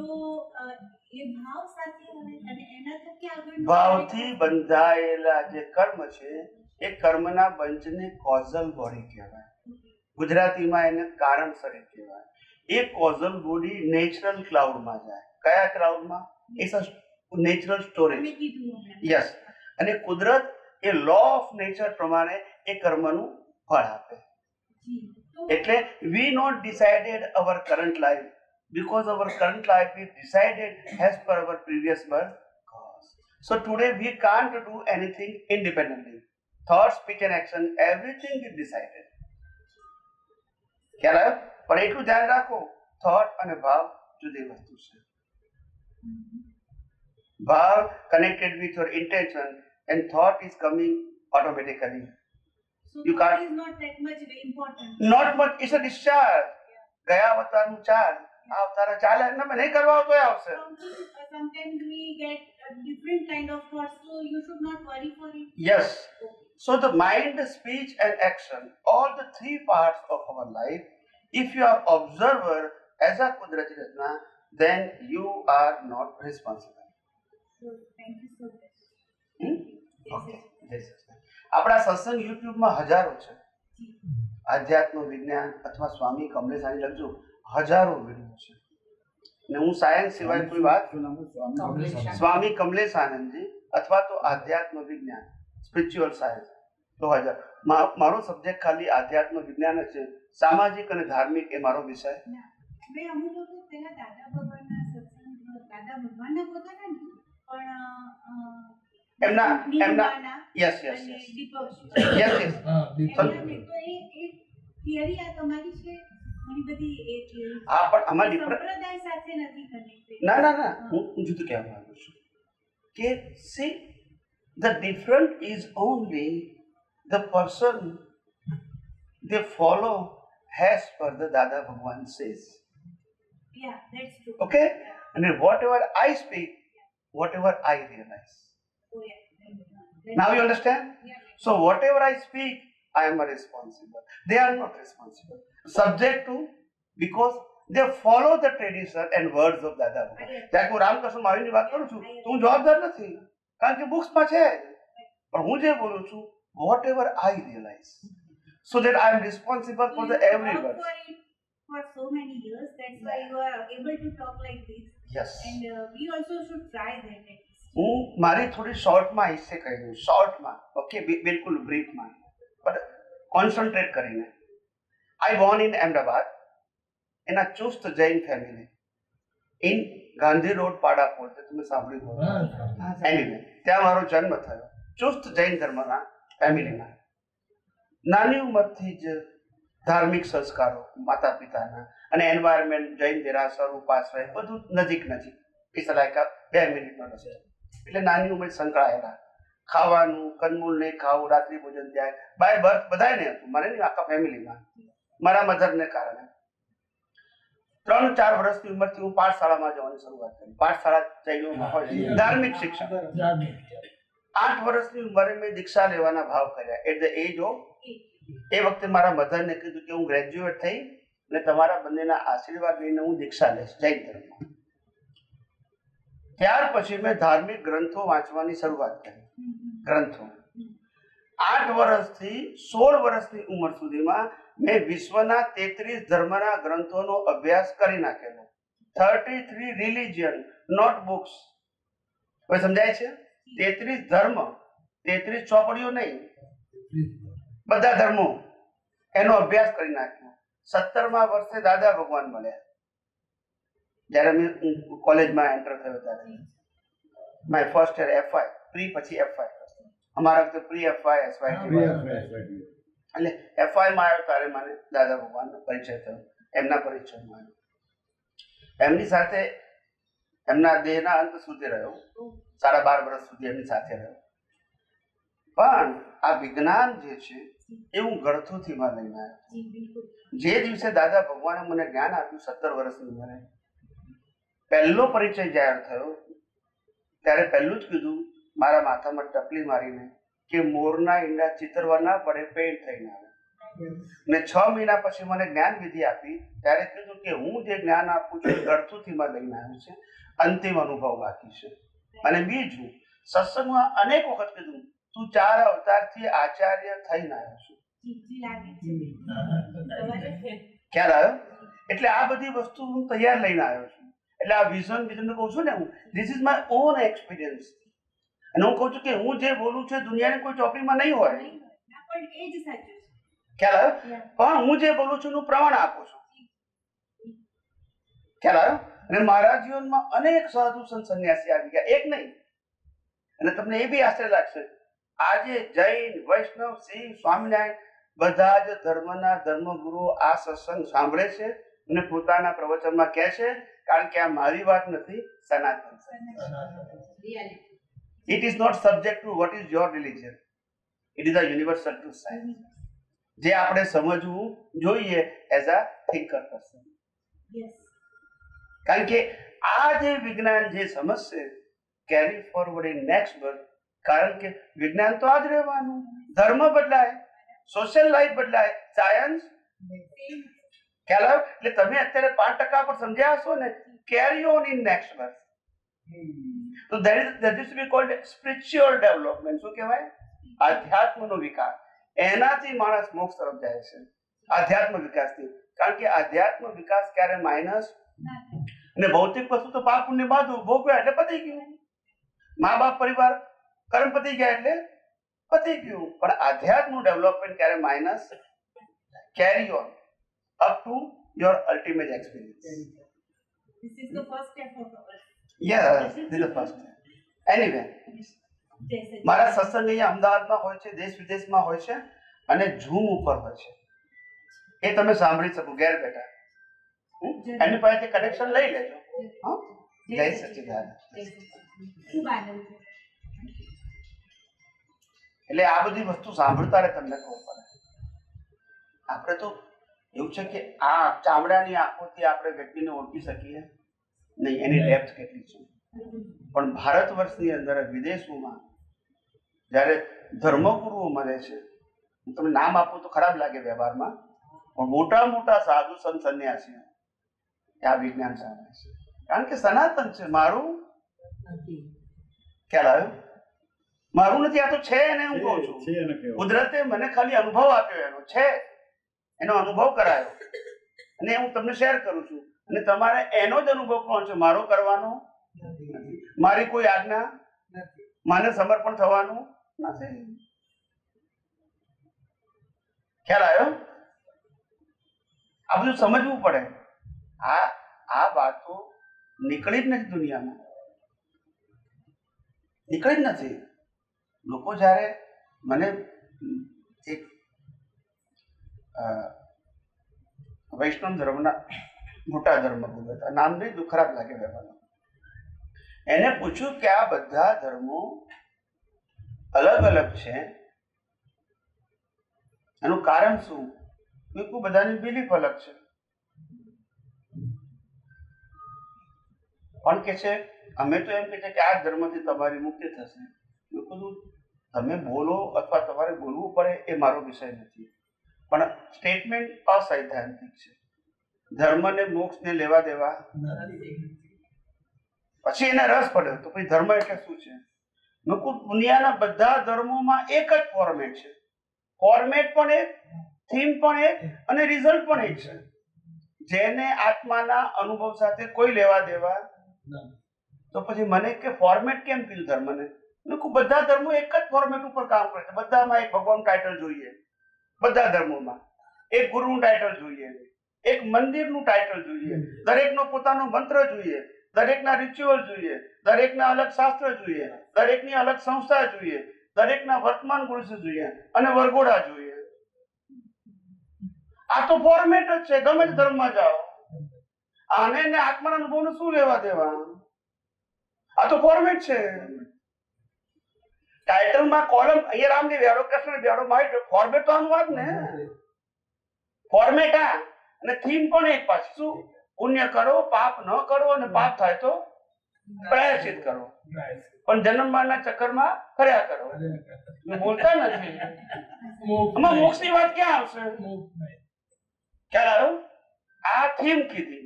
એ ભાવ સાથે અને એના થકી આગળ ભાવથી બંધાયેલા જે કર્મ છે એ કર્મના બંચને કોઝલ બોડી કહેવાય. ગુજરાતીમાં એને કારણ શરીર કહેવાય. એ કોઝલ બોડી નેચરલ ક્લાઉડમાં જાય. કયા ક્લાઉડમાં? It's a natural storage. તમે કીધું હમણાં. યસ. અને કુદરત એ લો ઓફ નેચર પ્રમાણે એ કર્મનું ફળ આપે. જી તો એટલે we not decided our current life because our current life is decided as per our previous birth cause. So today we can't do anything independently. Thought, speech and action, everything is decided. ખ્યાલ આવ્યો? પણ એટલું ધ્યાન રાખો, thought અને ભાવ જુદી વસ્તુ છે. ભાવ connected with your intention and thought is coming automatically. so You thought can't- is not that much important. Not much, it's a discharge. ગયા અવતારનું ચાર્જ આ અવતારે ચાલે ને નહીં કરવા આવતો આવશે. Sometimes we get a different kind of thoughts, so you should not worry for it. Yes. So the mind, speech and action, all the three parts of our life, if you are observer as a Kudrati Ratna, then you are not responsible. So thank you so much. Okay. Yes. આપણા સત્સંગ યુટ્યુબમાં હજારો છે. આધ્યાત્મ વિજ્ઞાન અથવા સ્વામી કમલેશાની લખજો, હજારો video છે. ને હું સાયન્સ સિવાય કોઈ વાત, સ્વામી કમલેશાનંદજી અથવા તો આધ્યાત્મ વિજ્ઞાન, સ્પિરિચ્યુઅલ સાયન્સ, તો હજાર. મારો સબ્જેક્ટ ખાલી આધ્યાત્મ વિજ્ઞાન જ છે. સામાજિક અને ધાર્મિક એ મારો વિષય. મેં અમુક લોકો પહેલા દાદા ભગવાનના સત્સંગ, દાદા ભગવાનના પોતાના નહીં, પણ એમના નીલમાના યસ યસ અને યસ દીપક યસ યસ હા, દીપક. એમના તો એ થિયરી આ તમારી છે, ઘણી બધી એ theory છે. હા, પણ આમાં એ ડિફરન્સ સંપ્રદાય સાથે નથી connected. ના ના ના, હું જુદું કહેવા માંગુ છું કે see the different is only the person they follow as per the Dada Bhagwan says. Yeah, that's true. Okay? And whatever I speak, whatever I realize. Oh, yeah. Now you understand? Yeah. So whatever I speak, I am responsible. They are not responsible. Subject to, because they follow the tradition and words of Dada Bhagwan. ત્યાં હું રામકૃષ્ણ મહાવીરની વાત કરું છું તો હું જવાબદાર નથી, કારણ કે બુક્સમાં છે. પણ હું જે બોલું છું, whatever I realize, so that I am responsible for the every You word. worked for it for so many years. That's why you are able to talk like this. Yes. And we also should try that at least. હું મારી થોડી શોર્ટમાં હિસ્સે કહી દઉં, શોર્ટમાં, okay, બિલકુલ બ્રીફમાં, but concentrate કરીને. I born in Ahmedabad in a ચુસ્ત Jain family in Gandhi road પાડાપોર, જે તમે સાંભળ્યું હોય. એનીવે, ત્યાં મારો જન્મ થયો, ચુસ્ત જૈન ધર્મના ફેમિલીમાં. નાની ઉંમરથી જ ધાર્મિક સંસ્કારો માતા પિતાના અને એન્વાયરમેન્ટ, જૈન દેરાસર, ઉપાશ્રય, બધું નજીક નજીક. ઇટ્સ લાઈક 2 મિનિટનો રસ્તો. એટલે નાની ઉંમરે સંકળાયેલા. ખાવાનું, કંદમૂળ નહીં ખાવું, રાત્રિ ભોજન ત્યાં બાય બર્થ બધાને હતું, મને નહીં, આખા ફેમિલીમાં. મારા મધરને કારણે 3-4 વર્ષની ઉંમરથી હું પાઠશાળામાં જવાની શરૂઆત કરી. પાઠશાળા જૈનોમાં હોય, ધાર્મિક શિક્ષણ. 8 વર્ષની ઉંમરે મેં દીક્ષા લેવાના ભાવ કર્યા. એટ ધ એજ ઓફ, એ વખતે મારા મધરને કીધું કે હું ગ્રેજ્યુએટ થઈ અને તમારા બંનેના આશીર્વાદ લઈને હું દીક્ષા લઈશ જૈન ધર્મમાં. ત્યાર પછી મેં ધાર્મિક ગ્રંથો વાંચવાની શરૂઆત કરી. ગ્રંથો 8 વર્ષથી 16 વર્ષની ઉંમર સુધીમાં મેં વિશ્વના 33 ધર્મના ગ્રંથોનો અભ્યાસ કરી નાખેલો. 33 રિલિજન નોટબુક્સ. હવે સમજાય છે? 33 ધર્મ, 33 ચોપડીઓ નહીં, બધા ધર્મો એનો અભ્યાસ કરી નાખ્યો. 17મા વર્ષે દાદા ભગવાન મળ્યા. જ્યારે મેં કોલેજમાં એન્ટર થયો ત્યારે my first year FI, pre પછી એફઆઈ. અમારા વખતે પ્રી એફઆઈ એસવાય એટલે એફઆઈમાં આવ્યો ત્યારે મને દાદા ભગવાનનો પરિચય થયો. એમના પરિચયમાં આવ્યો. એમની સાથે એમના દેહના અંત સુધી રહ્યો. 12.5 વર્ષ સુધી એમની સાથે રહ્યો. પણ આ વિજ્ઞાન જે છે એ હું ગળથુથી માં લઈને આવ્યો. જે દિવસે દાદા ભગવાને મને જ્ઞાન આપ્યું 17 વર્ષની ઉંમરે, પહેલો પરિચય જાહેર થયો ત્યારે પહેલું જ કીધું મારા માથામાં ટપલી મારીને કે મોરના ઈંડા ચિતરવા ના પડે, પેન્ટ થઈને આવે. ને 6 મહિના પછી મને જ્ઞાન વિધિ આપી ત્યારે કીધું કે હું જે જ્ઞાન આપું છું ગળથુથી માં લઈને આવ્યું છે, અંતિમ અનુભવ બાકી છે. અને બીજું, સત્સંગમાં અનેક વખત કીધું તું 4 અવતારથી આચાર્ય થઈને આવ્યો છું. ખ્યાલ આવ્યો? એટલે આ બધી વસ્તુ હું તૈયાર લઈને આવ્યો છું. એટલે આ વિઝન કહું છું ને હું, this is my own experience. અને હું કહું છું કે હું જે બોલું છું દુનિયાની કોઈ ચોપડીમાં નહીં હોય. ખ્યાલ આવ્યો? પણ હું જે બોલું છું એનું પ્રમાણ આપું છું. ખ્યાલ આવ્યો? અને મારા જીવનમાં અનેક સાધુ સંત સંન્યાસી આવી ગયા, એક નહીં. અને તમને એ બી આશ્ચર્ય લાગશે, આજે જૈન, વૈષ્ણવ, શિવ, સ્વામિનારાયણ બધા જ ધર્મના ધર્મગુરુઓ આ સત્સંગ સાંભળે છે અને પોતાના પ્રવચનમાં કહે છે, કારણ કે આ મારી વાત નથી, સનાતન છે. It is not subject to what is your religion, it is a universal truth science, જે આપણે સમજવું જોઈએ એઝ અ થિંકર પર્સન. કારણ કે આ જે વિજ્ઞાન જે સમજશે carry forward in next birth. કારણ કે વિજ્ઞાન તો આ જ રહેવાનું. ધર્મ બદલાય, સોશિયલ લાઈફ બદલાય, સાયન્સ ખ્યાલ આવ્યો? એટલે તમે અત્યારે 5% પર સમજ્યા હશો ને, carry on in next birth. તો that is to be called spiritual development. શું કહેવાય? આધ્યાત્મનો વિકાસ. એનાથી માણસ મોક્ષ તરફ જાય છે, આધ્યાત્મ વિકાસથી. કારણ કે આધ્યાત્મ વિકાસ ક્યારે માઇનસ. અને ભૌતિક વસ્તુ તો પાપ પુણ્ય બાંધવું ભોગવ્યા એટલે પતી ગયું. મા બાપ પરિવાર કર્મ પતી ગયા એટલે પતી ગયું. પણ આધ્યાત્મનું ડેવલપમેન્ટ ક્યારે minus. Carry on up to your ultimate experience. This is the first step of our. Yes, this is the first step. Anyway, મારા સત્સંગ અહીંયા અમદાવાદમાં હોય છે, દેશ વિદેશમાં હોય છે અને ઝૂમ ઉપર હોય છે. એ તમે સાંભળી શકો ઘેર બેઠા. એની પાસેથી કનેક્શન લઈ લેજો. જય સચ્ચિદાનંદ. ખૂબ આનંદ છે. એટલે આ બધી વસ્તુ સાંભળતા રહે તમને ખબર પડે. આપણે તો એવું છે કે આ ચામડાની આંખોથી આપણે વ્યક્તિને ઓળખી શકીએ નહીં, એની ડેપ્થ કેટલી છે. પણ ભારત વર્ષની અંદર વિદેશોમાં જ્યારે ધર્મગુરુઓ મળે છે, હું તમને નામ આપું તો ખરાબ લાગે વ્યવહારમાં, પણ મોટા મોટા સાધુ સંત સંન્યાસીઓ આ વિજ્ઞાન સામે છે. કારણ કે સનાતન છે, મારું ખ્યાલ આવ્યો? મારું નથી, આ તો છે. એને હું કહું છું કુદરતે મને ખાલી અનુભવ આપ્યો, એનો છે, એનો અનુભવ કરાયો અને હું તમને શેર કરું છું. અને તમારે એનો જ અનુભવ કોણ છે, મારો કરવાનો નથી, મારી કોઈ આજ્ઞા નથી, માને સમર્પણ થવાનું નથી. ખ્યાલ આવ્યો? આ બધું સમજવું પડે. આ વાતો નીકળી જ નથી દુનિયામાં, નીકળી જ નથી. લોકો જ્યારે મને એક વૈષ્ણવ ધર્મના મોટા ધર્મગુરુ હતા, નામ નહીં ખરાબ લાગે વ્યવહારમાં, એને પૂછ્યું કે આ બધા ધર્મો અલગ અલગ છે, એનું કારણ શું? બિલકુલ બધાની બિલીફ અલગ છે. પણ કે છે અમે તો એમ કે છે કે આ ધર્મથી તમારી મુક્તિ થશે. બિલકુલ તમે બોલો અથવા તમારે બોલવું પડે એ મારો વિષય નથી, પણ સ્ટેટમેન્ટ અસૈદ્ધાંતિક છે. ધર્મને મોક્ષને લેવા દેવા પછી એને રસ પડ્યો તો પછી ધર્મ એટલે શું છે? મેં કહ્યું દુનિયાના બધા ધર્મોમાં એક જ ફોર્મેટ છે. ફોર્મેટ પણ એક, થીમ પણ એક અને રિઝલ્ટ પણ એક છે. જેને આત્માના અનુભવ સાથે કોઈ લેવા દેવા તો પછી મને કે ફોર્મેટ કેમ પીલું ધર્મને? મેં કહ્યું બધા ધર્મો એક જ ફોર્મેટ ઉપર કામ કરે છે. બધામાં એક ભગવાન ટાઇટલ જોઈએ, બધા ધર્મોમાં એક ગુરુનું ટાઇટલ જોઈએ, એક મંદિરનું ટાઇટલ જોઈએ, દરેકનો પોતાનો મંત્ર જોઈએ, દરેકના રિચ્યુઅલ જોઈએ, દરેકના અલગ શાસ્ત્ર જોઈએ, દરેકની અલગ સંસ્થા જોઈએ, દરેકના વર્તમાન પુરુષ જોઈએ અને વરઘોડા જોઈએ. આ તો ફોર્મેટ જ છે. ગમે તે ધર્મમાં જાઓ, આને ને આત્માના અનુભવનું શું લેવા દેવા? આ તો ફોર્મેટ છે. ટાઇટલમાં કોલમ અહીંયા રામની બેડો, કૃષ્ણ બેડો, મારી ફોર્મેટ તો આનું વાત ને. ફોર્મેટ આ અને થીમ પણ એક પાછી શું? પુણ્ય કરો, પાપ ન કરો અને પાપ થાય તો પ્રાયશ્ચિત કરો, પણ જન્મ મરણના ચક્કરમાં કર્યા કરો. બોલતા નથી. આમાં મોક્ષની વાત ક્યાં આવશે? ખ્યાલ આવ્યો? આ થીમ કીધી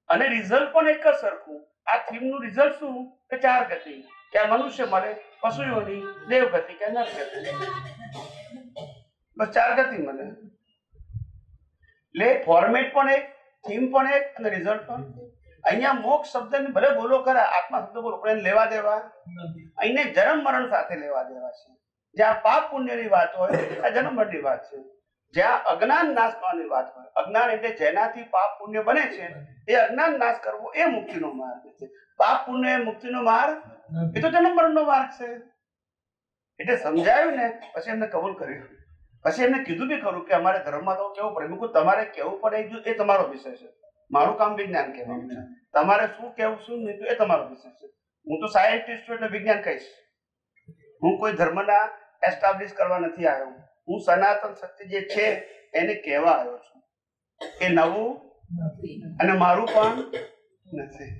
અને રિઝલ્ટ પણ એક જ સરખું. આ થીમનું રિઝલ્ટ શું? કે 4 ગતિ, કે મનુષ્ય મળે, પશુ યોની, દેવ ગતિ કે નર ગતિ. બસ 4 ગતિ મળે. એટલે ફોર્મેટ પણ એક, થીમ પણ એક અને રિઝલ્ટ પણ. અહીંયા મોક્ષ શબ્દને ભલે બોલો ખરા, આત્મા શબ્દ બોલો પણ એને લેવા દેવા અહીંયા જન્મ મરણ સાથે લેવા દેવા છે. જ્યાં પાપ પુણ્યની વાત હોય આ જન્મ મરણની વાત છે. જ્યાં અજ્ઞાન નાશ કરવાની વાત હોય, અજ્ઞાન એટલે જેનાથી પાપ પુણ્ય બને છે એ અજ્ઞાન નાશ કરવો એ મુક્તિનો માર્ગ છે. પાપ પુણ્ય એ મુક્તિનો માર્ગ, એ તો જન્મ મરણનો માર્ગ છે. એટલે સમજાયું ને પછી એમને કબૂલ કર્યું. પછી એમને કીધું બી ખરું કે અમારે ધર્મમાં તો કેવું પડે. મેં કહ્યું તમારે કેવું પડે એ તમારો વિષય છે, મારું કામ વિજ્ઞાન કહેવાનું છે. તમારે શું કેવું શું નહીં એ તમારો વિષય છે. હું તો સાયન્ટિસ્ટ છું એટલે વિજ્ઞાન કહીશ. હું કોઈ ધર્મના એસ્ટાબ્લિશ કરવા નથી આવ્યો. હું સનાતન સત્ય જે છે એને કહેવા આવ્યો છું. એ નવું અને મારું પણ નથી.